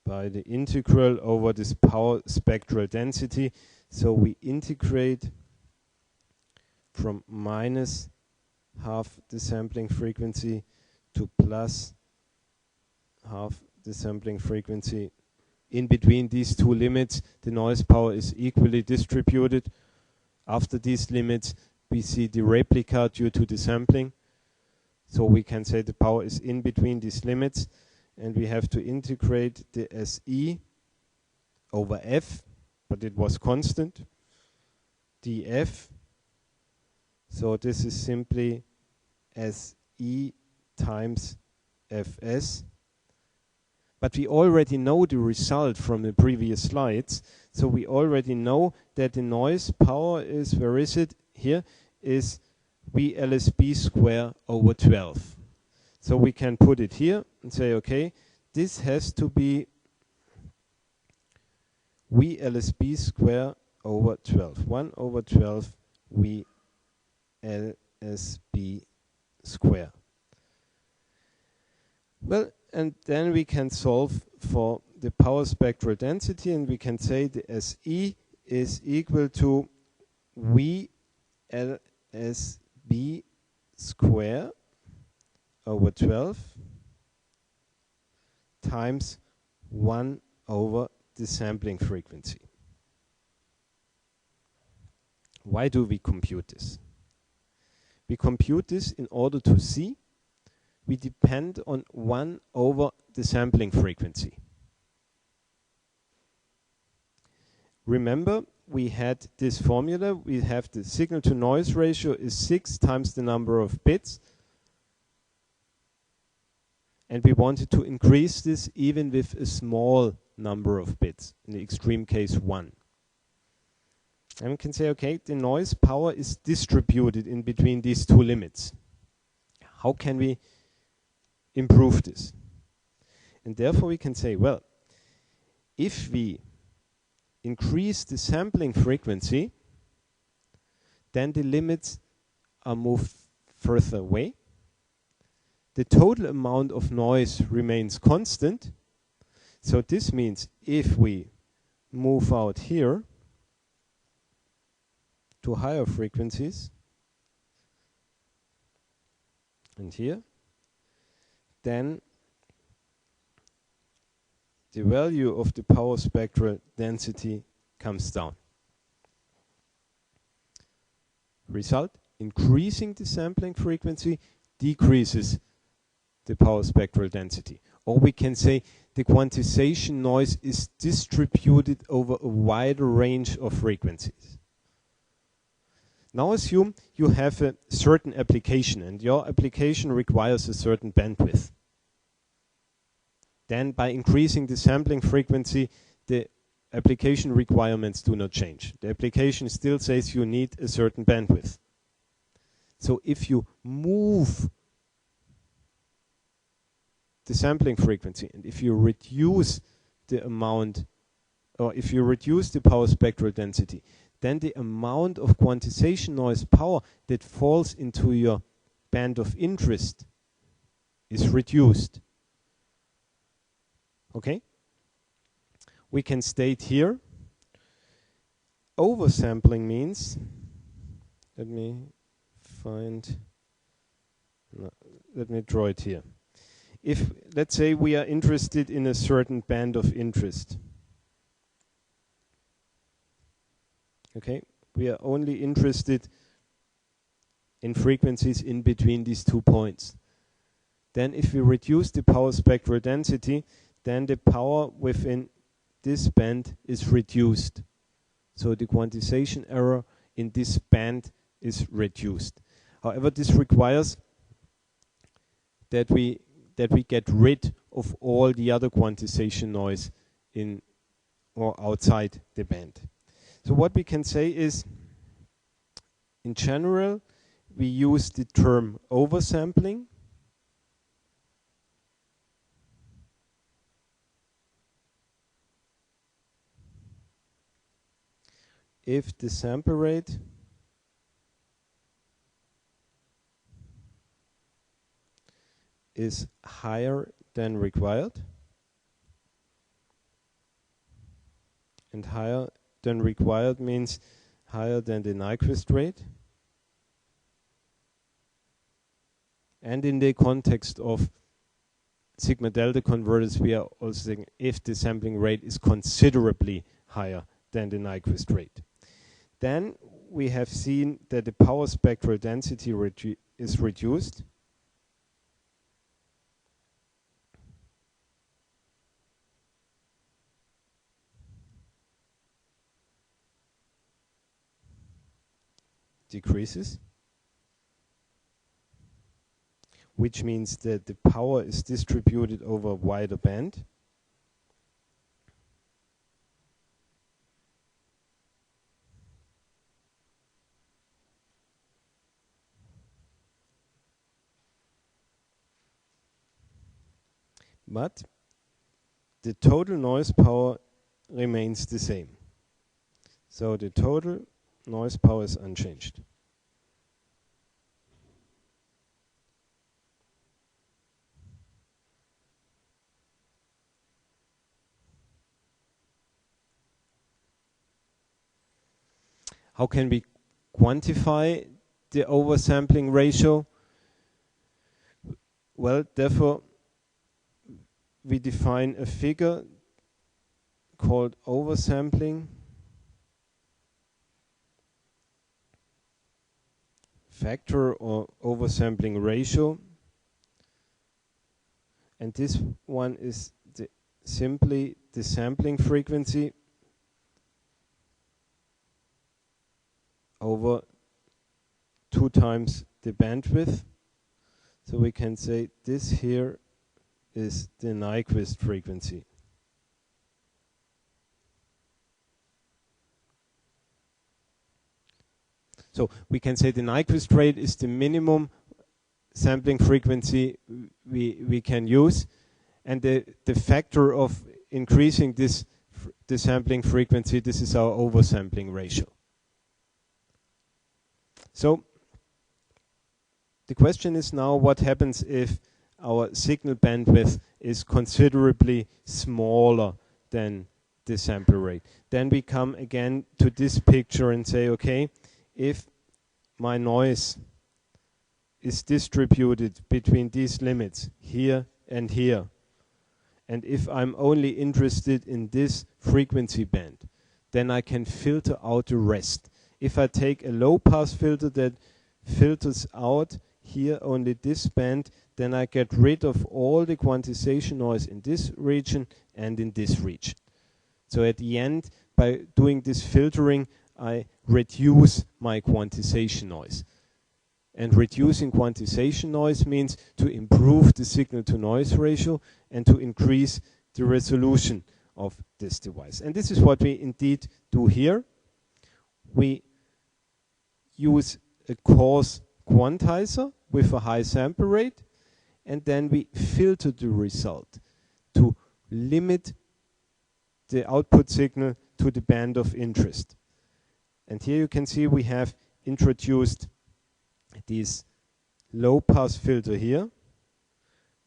by the integral over this power spectral density. So we integrate from minus half the sampling frequency to plus half the sampling frequency. In between these two limits, the noise power is equally distributed. After these limits, we see the replica due to the sampling. So we can say the power is in between these limits. And we have to integrate the SE over F, but it was constant, dF. So this is simply SE times Fs. But we already know the result from the previous slides. So we already know that the noise power is, where is it? Here is VLSB square over 12. So we can put it here and say, okay, this has to be VLSB square over 12. 1 over 12 VLSB square. Well, and then we can solve for the power spectral density, and we can say the SE is equal to VLSB square over 12 times 1 over the sampling frequency. Why do we compute this? We compute this in order to see we depend on 1 over the sampling frequency. Remember, we had this formula. We have the signal to noise ratio is 6 times the number of bits. And we wanted to increase this even with a small number of bits, in the extreme case 1. And we can say, okay, the noise power is distributed in between these two limits. How can we improve this? And therefore we can say, well, if we increase the sampling frequency, then the limits are moved further away. The total amount of noise remains constant. So this means if we move out here to higher frequencies and here, then the value of the power spectral density comes down. Result, increasing the sampling frequency decreases the power spectral density. Or we can say the quantization noise is distributed over a wider range of frequencies. Now assume you have a certain application and your application requires a certain bandwidth. Then by increasing the sampling frequency, the application requirements do not change. The application still says you need a certain bandwidth. So if you move the sampling frequency and if you reduce the amount, or if you reduce the power spectral density, then the amount of quantization noise power that falls into your band of interest is reduced. Okay? We can state here, oversampling means, let me find, no, let me draw it here. If, let's say, we are interested in a certain band of interest. Okay? We are only interested in frequencies in between these 2 points. Then if we reduce the power spectral density, then the power within this band is reduced. So the quantization error in this band is reduced. However, this requires that we get rid of all the other quantization noise in or outside the band. So what we can say is, in general, we use the term oversampling. If the sample rate is higher than required, and higher than required means higher than the Nyquist rate, and in the context of sigma delta converters, we are also saying if the sampling rate is considerably higher than the Nyquist rate. Then we have seen that the power spectral density is reduced. Decreases. Which means that the power is distributed over a wider band. But the total noise power remains the same. So the total noise power is unchanged. How can we quantify the oversampling ratio? Well, therefore, we define a figure called oversampling factor or oversampling ratio. And this one is simply the sampling frequency over 2 times the bandwidth. So we can say this here is the Nyquist frequency. So we can say the Nyquist rate is the minimum sampling frequency we can use, and the factor of increasing the sampling frequency, this is our oversampling ratio. So the question is now, what happens if our signal bandwidth is considerably smaller than the sample rate? Then we come again to this picture and say, okay, if my noise is distributed between these limits, here and here, and if I'm only interested in this frequency band, then I can filter out the rest. If I take a low-pass filter that filters out here only this band, then I get rid of all the quantization noise in this region and in this region. So at the end, by doing this filtering, I reduce my quantization noise. And reducing quantization noise means to improve the signal-to-noise ratio and to increase the resolution of this device. And this is what we indeed do here. We use a coarse quantizer with a high sample rate, and then we filter the result to limit the output signal to the band of interest. And here you can see we have introduced this low pass filter here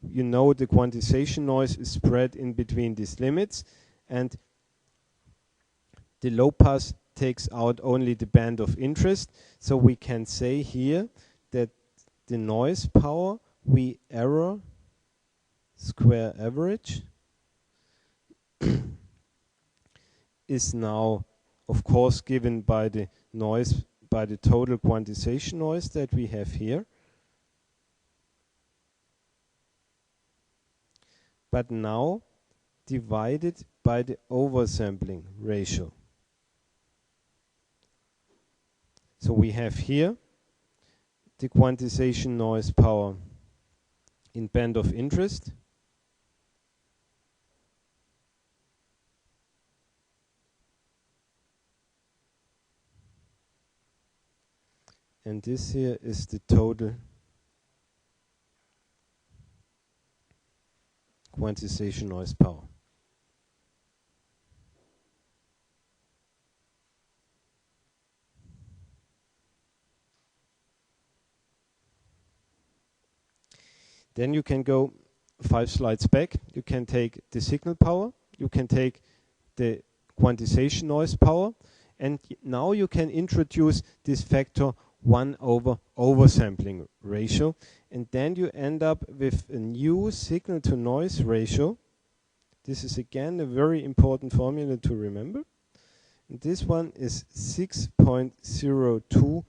you know the quantization noise is spread in between these limits, and the low pass takes out only the band of interest. So we can say here that the noise power V error square average is now, of course, given by the noise, by the total quantization noise that we have here. But now divided by the oversampling ratio. So we have here the quantization noise power in band of interest. And this here is the total quantization noise power. Then you can go 5 slides back. You can take the signal power, you can take the quantization noise power, and now you can introduce this factor 1 over oversampling ratio, and then you end up with a new signal to noise ratio. This is again a very important formula to remember. And this one is 6.02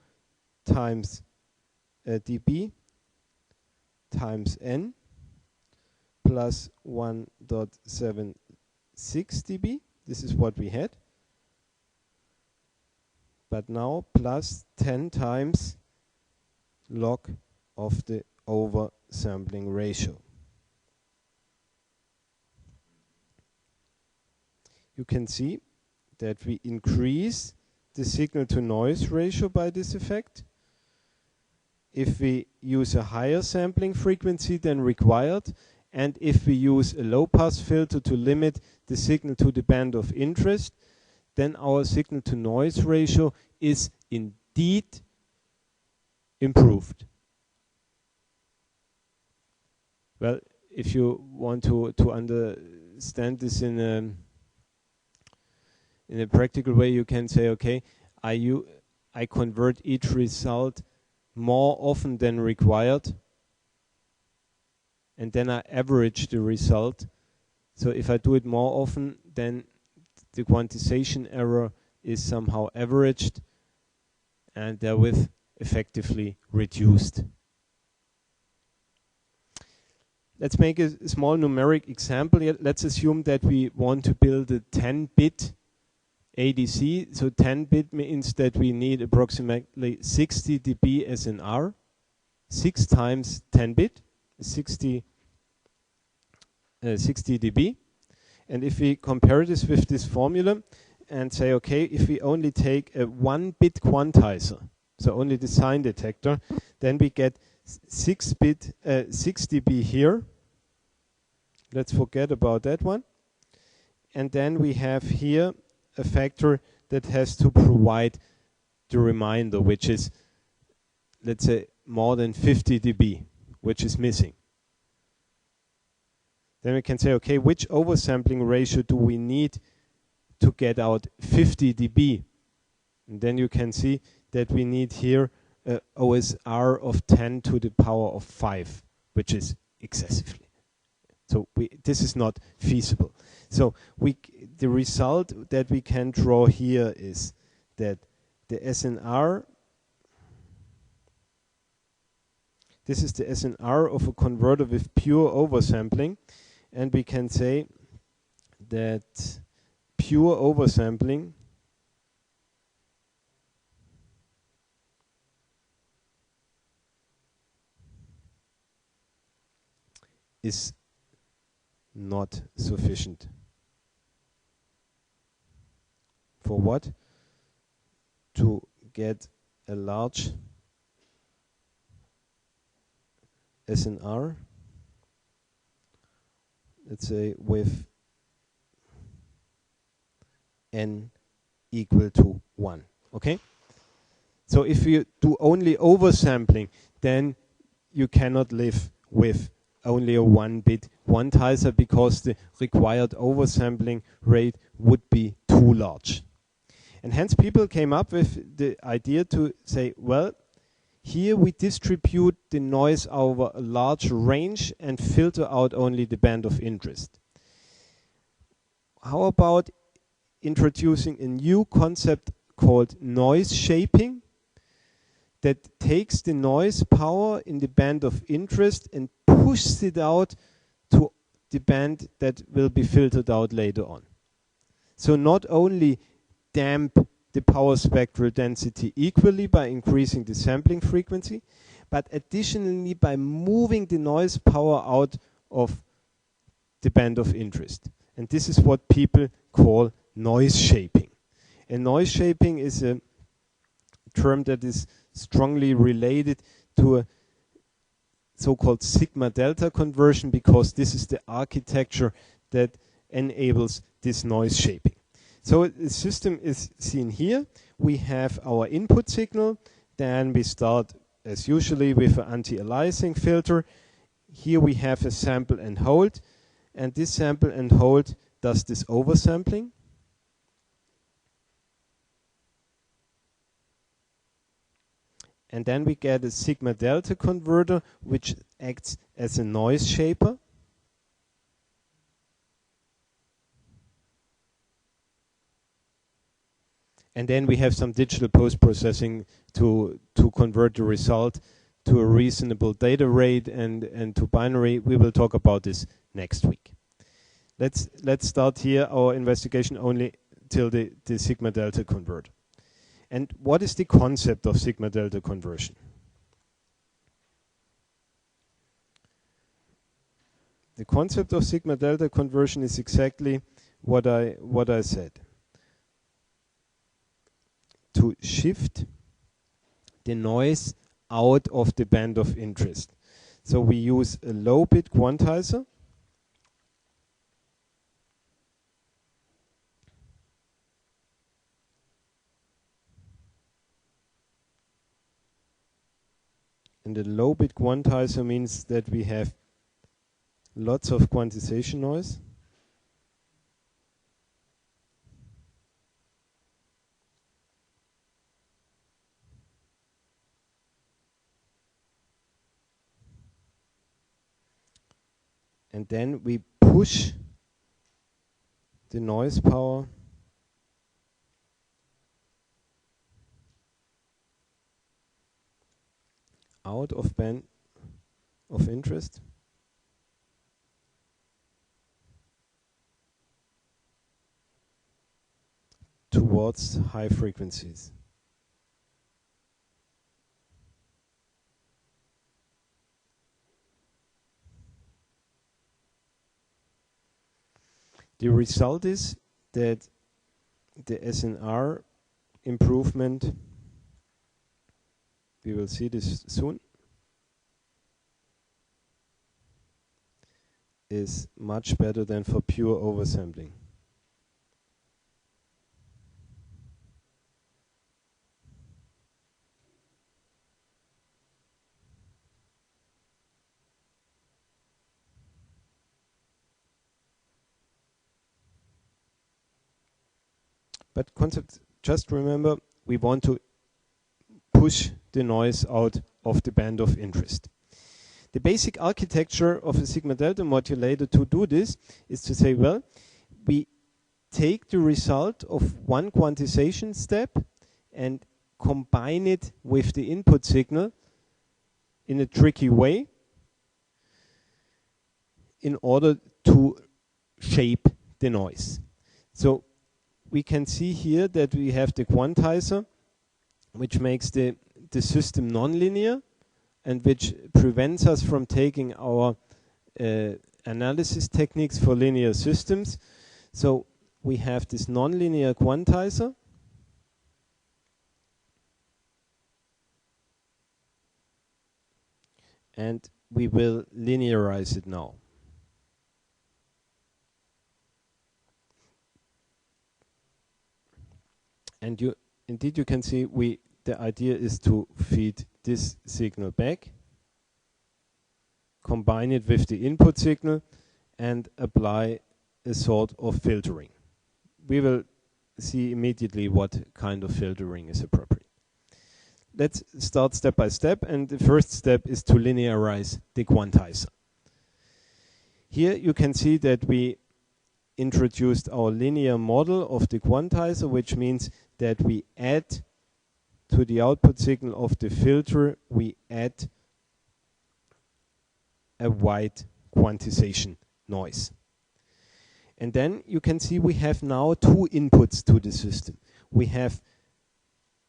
times dB times n plus 1.76 dB. This is what we had. But now plus 10 times log of the oversampling ratio. You can see that we increase the signal to noise ratio by this effect. If we use a higher sampling frequency than required, and if we use a low pass filter to limit the signal to the band of interest, then our signal to noise ratio is indeed improved. Well, if you want to understand this in a practical way, you can say, okay, I convert each result more often than required, and then I average the result. So if I do it more often, then the quantization error is somehow averaged and therewith effectively reduced. Let's make a small numeric example. Let's assume that we want to build a 10-bit ADC. So 10-bit means that we need approximately 60 dB SNR. 6 times 10-bit, 60 dB. And if we compare this with this formula and say, okay, if we only take a 1-bit quantizer, so only the sign detector, then we get 6 dB here. Let's forget about that one. And then we have here a factor that has to provide the remainder, which is, let's say, more than 50 dB, which is missing. Then we can say, okay, which oversampling ratio do we need to get out 50 dB? And then you can see that we need here a OSR of 10 to the power of 5, which is excessively. So this is not feasible. So the result that we can draw here is that the SNR, this is the SNR of a converter with pure oversampling, and we can say that pure oversampling is not sufficient. For what? To get a large SNR, let's say with n equal to 1. Okay? So if you do only oversampling, then you cannot live with only a 1-bit quantizer because the required oversampling rate would be too large. And hence people came up with the idea to say, well, here we distribute the noise over a large range and filter out only the band of interest. How about introducing a new concept called noise shaping that takes the noise power in the band of interest and pushes it out to the band that will be filtered out later on. So not only damp the power spectral density equally by increasing the sampling frequency, but additionally by moving the noise power out of the band of interest. And this is what people call noise shaping. And noise shaping is a term that is strongly related to a so-called sigma delta conversion, because this is the architecture that enables this noise shaping. So the system is seen here. We have our input signal. Then we start, as usually, with an anti-aliasing filter. Here we have a sample and hold. And this sample and hold does this oversampling. And then we get a sigma delta converter, which acts as a noise shaper. And then we have some digital post-processing to convert the result to a reasonable data rate and to binary. We will talk about this next week. Let's start here our investigation only till the sigma delta converter. And what is the concept of sigma delta conversion? The concept of sigma delta conversion is exactly what I said. To shift the noise out of the band of interest. So we use a low bit quantizer. And the low bit quantizer means that we have lots of quantization noise. And then we push the noise power out of band of interest towards high frequencies. The result is that the SNR improvement, we will see this soon, is much better than for pure oversampling. But concept, just remember, we want to push the noise out of the band of interest. The basic architecture of a sigma delta modulator to do this is to say, well, we take the result of one quantization step and combine it with the input signal in a tricky way in order to shape the noise. So we can see here that we have the quantizer, which makes the system nonlinear and which prevents us from taking our analysis techniques for linear systems. So we have this nonlinear quantizer. And we will linearize it now. And indeed you can see the idea is to feed this signal back. combine it with the input signal and apply a sort of filtering. We will see immediately what kind of filtering is appropriate. Let's start step by step, and the first step is to linearize the quantizer. Here you can see that we introduced our linear model of the quantizer, which means that we add to the output signal of the filter, we add a white quantization noise. And then you can see we have now two inputs to the system. We have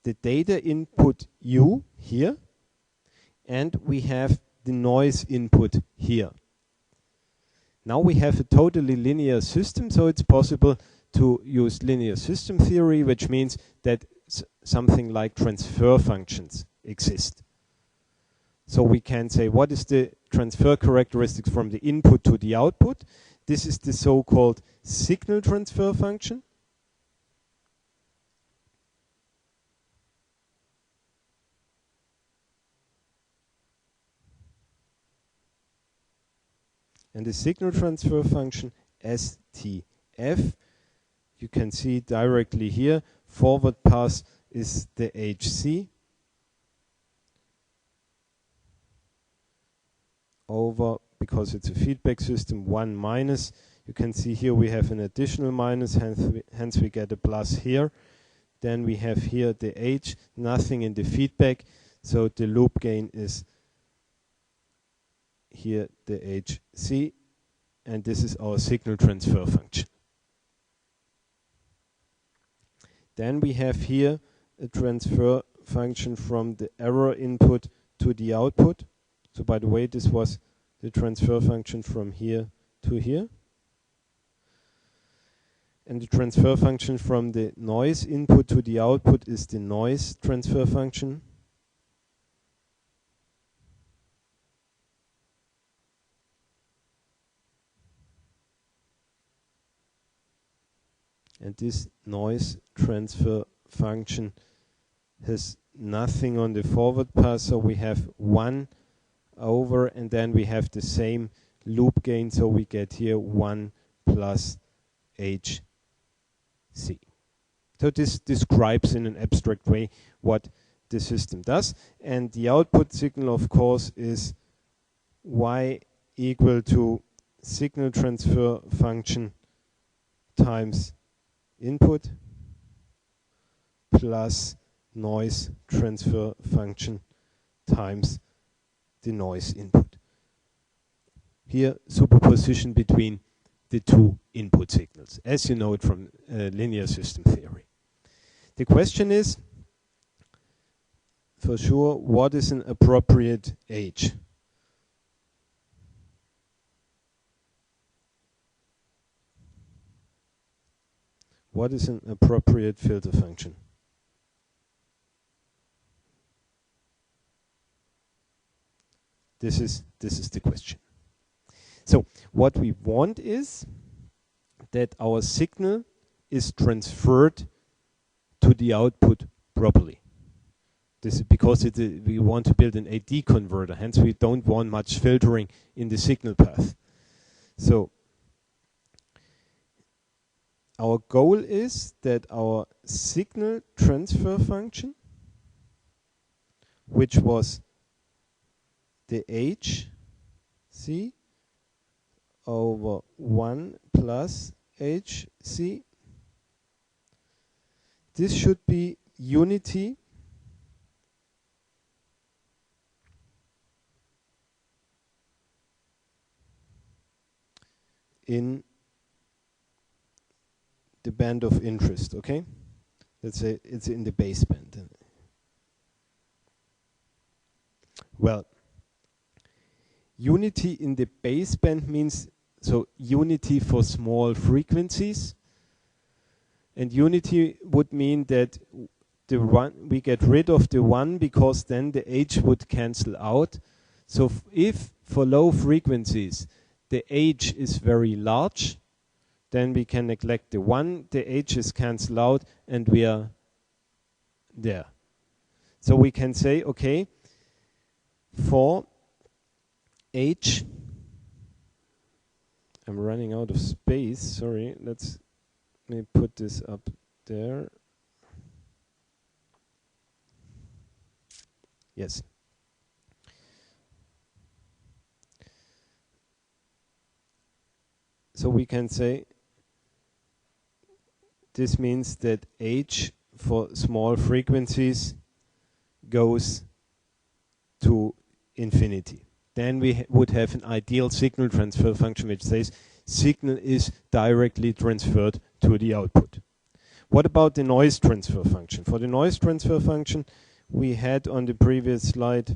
the data input U here, and we have the noise input here. Now we have a totally linear system, so it's possible to use linear system theory, which means that something like transfer functions exist. So we can say, what is the transfer characteristics from the input to the output? This is the so-called signal transfer function. And the signal transfer function STF, you can see directly here, forward pass is the HC over, because it's a feedback system, 1 minus. You can see here we have an additional minus, hence we get a plus here. Then we have here the H, nothing in the feedback, so the loop gain is here the HC, and this is our signal transfer function. Then we have here a transfer function from the error input to the output. So by the way, this was the transfer function from here to here. And the transfer function from the noise input to the output is the noise transfer function. And this noise transfer function has nothing on the forward pass, so we have 1 over, and then we have the same loop gain, so we get here 1 plus HC. So this describes in an abstract way what the system does, and the output signal, of course, is Y equal to signal transfer function times input plus noise transfer function times the noise input. Here, superposition between the two input signals, as you know it from linear system theory. The question is, for sure, what is an appropriate H? What is an appropriate filter function? This is the question. So what we want is that our signal is transferred to the output properly. This is because we want to build an AD converter, hence we don't want much filtering in the signal path. So our goal is that our signal transfer function, which was the HC over 1 plus HC, this should be unity in the band of interest, okay? Let's say it's in the baseband. Well, unity in the baseband means, so unity for small frequencies, and unity would mean that the one, we get rid of the 1 because then the H would cancel out. So if for low frequencies the H is very large, then we can neglect the 1, the H is cancelled out, and we are there. So we can say, okay, for H, I'm running out of space, sorry, let me put this up there. Yes. So we can say this means that H for small frequencies goes to infinity. Then we would have an ideal signal transfer function which says signal is directly transferred to the output. What about the noise transfer function? For the noise transfer function, we had on the previous slide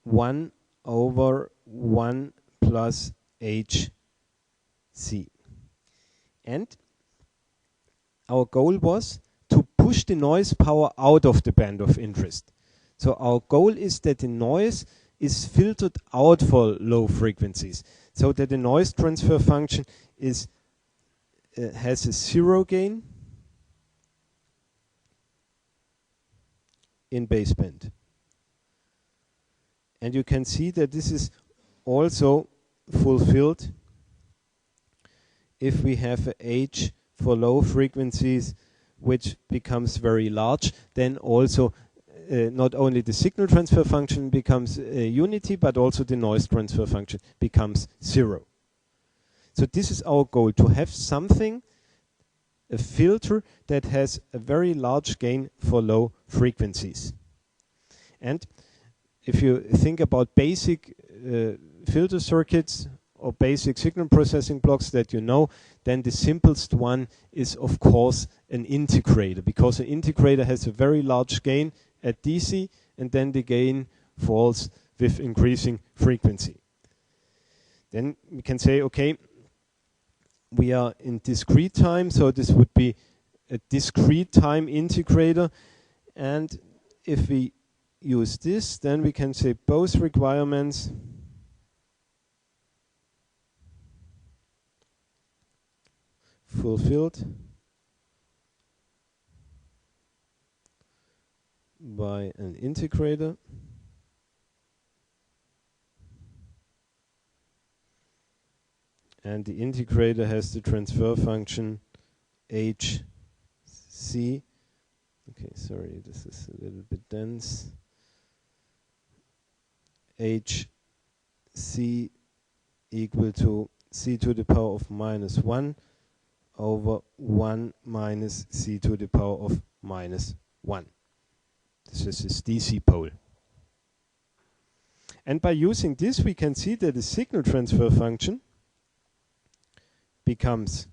1 over 1 plus HC. And our goal was to push the noise power out of the band of interest. So our goal is that the noise is filtered out for low frequencies, so that the noise transfer function is has a zero gain in baseband. And you can see that this is also fulfilled if we have a H for low frequencies which becomes very large, then also not only the signal transfer function becomes unity, but also the noise transfer function becomes zero. So this is our goal, to have something, a filter that has a very large gain for low frequencies. And if you think about basic filter circuits or basic signal processing blocks that you know, then the simplest one is of course an integrator, because an integrator has a very large gain at DC and then the gain falls with increasing frequency. Then we can say, okay, we are in discrete time, so this would be a discrete time integrator, and if we use this, then we can say both requirements fulfilled by an integrator. And the integrator has the transfer function HC. Okay, sorry, this is a little bit dense. HC equal to c to the power of minus 1 over 1 minus c to the power of minus 1. This is this DC pole. And by using this, we can see that the signal transfer function becomes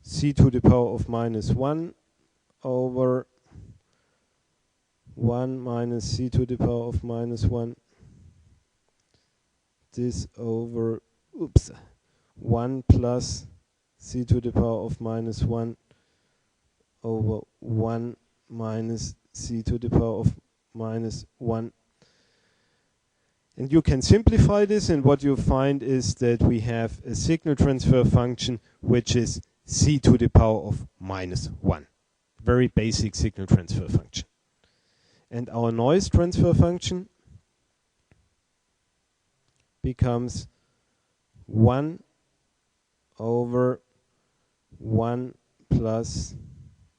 c to the power of minus 1 over 1 minus c to the power of minus 1. This over 1 plus c to the power of minus 1 over 1 minus c to the power of minus 1. And you can simplify this, and what you find is that we have a signal transfer function which is c to the power of minus 1. Very basic signal transfer function. And our noise transfer function becomes 1 over 1 plus,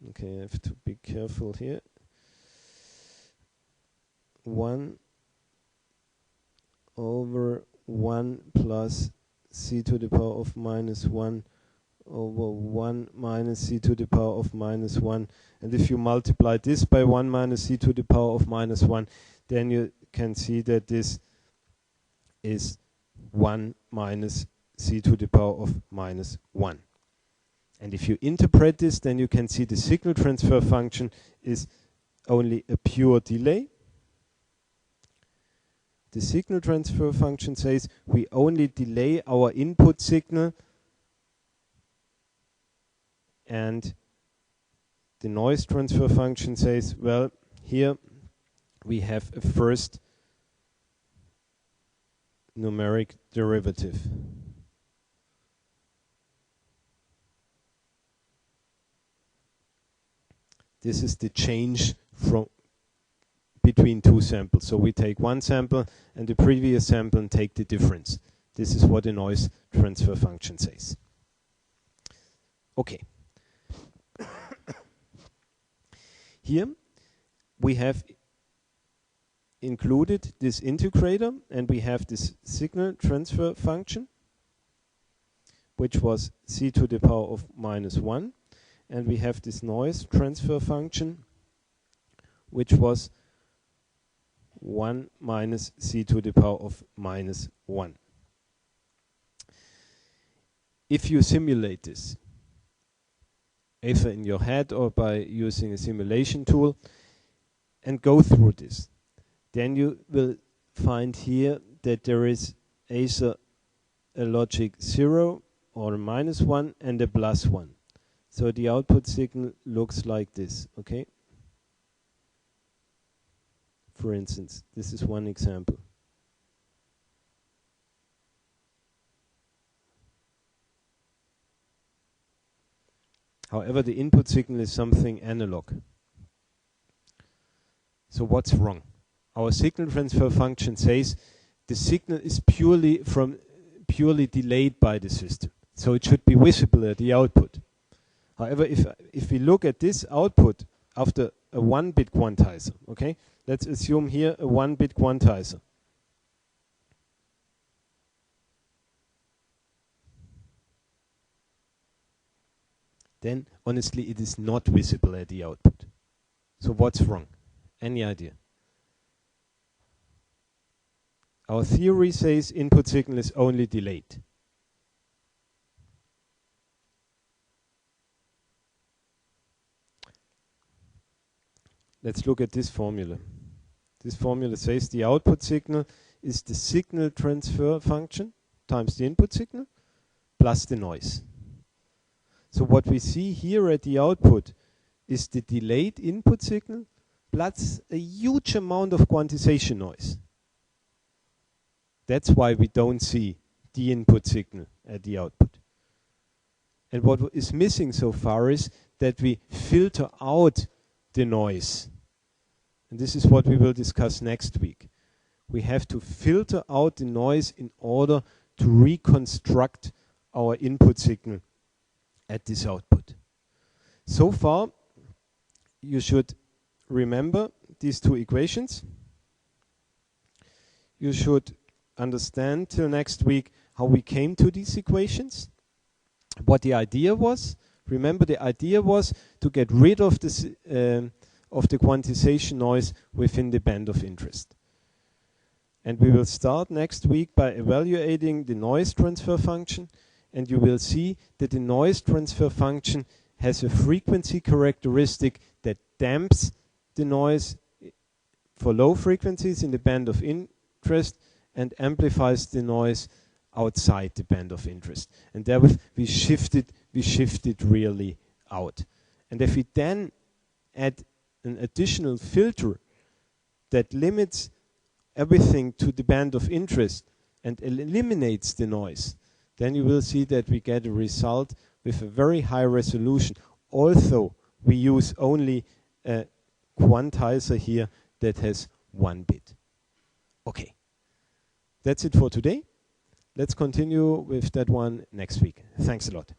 okay, I have to be careful here, 1 over 1 plus c to the power of minus 1 over 1 minus c to the power of minus 1. And if you multiply this by 1 minus c to the power of minus 1, then you can see that this is 1 minus c to the power of minus 1. And if you interpret this, then you can see the signal transfer function is only a pure delay. The signal transfer function says we only delay our input signal, and the noise transfer function says, well, here we have a first numeric derivative. This is the change from between two samples. So we take one sample and the previous sample and take the difference. This is what the noise transfer function says. Okay. Here we have included this integrator, and we have this signal transfer function, which was c to the power of -1, and we have this noise transfer function, which was 1 minus c to the power of -1. If you simulate this, either in your head or by using a simulation tool, and go through this, then you will find here that there is either a logic 0 or a -1 and a +1. So the output signal looks like this, okay? For instance, this is one example. However, the input signal is something analog. So what's wrong? Our signal transfer function says the signal is purely delayed by the system. So it should be visible at the output. However, if we look at this output after a 1-bit quantizer, okay? Let's assume here a 1-bit quantizer. Then, honestly, it is not visible at the output. So what's wrong? Any idea? Our theory says input signal is only delayed. Let's look at this formula. This formula says the output signal is the signal transfer function times the input signal plus the noise. So what we see here at the output is the delayed input signal plus a huge amount of quantization noise. That's why we don't see the input signal at the output. And what is missing so far is that we filter out the noise. And this is what we will discuss next week. We have to filter out the noise in order to reconstruct our input signal at this output. So far, you should remember these two equations. You should understand till next week how we came to these equations, what the idea was. Remember, the idea was to get rid of this of the quantization noise within the band of interest. And we will start next week by evaluating the noise transfer function, and you will see that the noise transfer function has a frequency characteristic that damps the noise for low frequencies in the band of interest and amplifies the noise outside the band of interest. And therewith we shifted really out. And if we then add an additional filter that limits everything to the band of interest and eliminates the noise, then you will see that we get a result with a very high resolution, although we use only a quantizer here that has 1 bit. Okay, that's it for today. Let's continue with that one next week. Thanks a lot.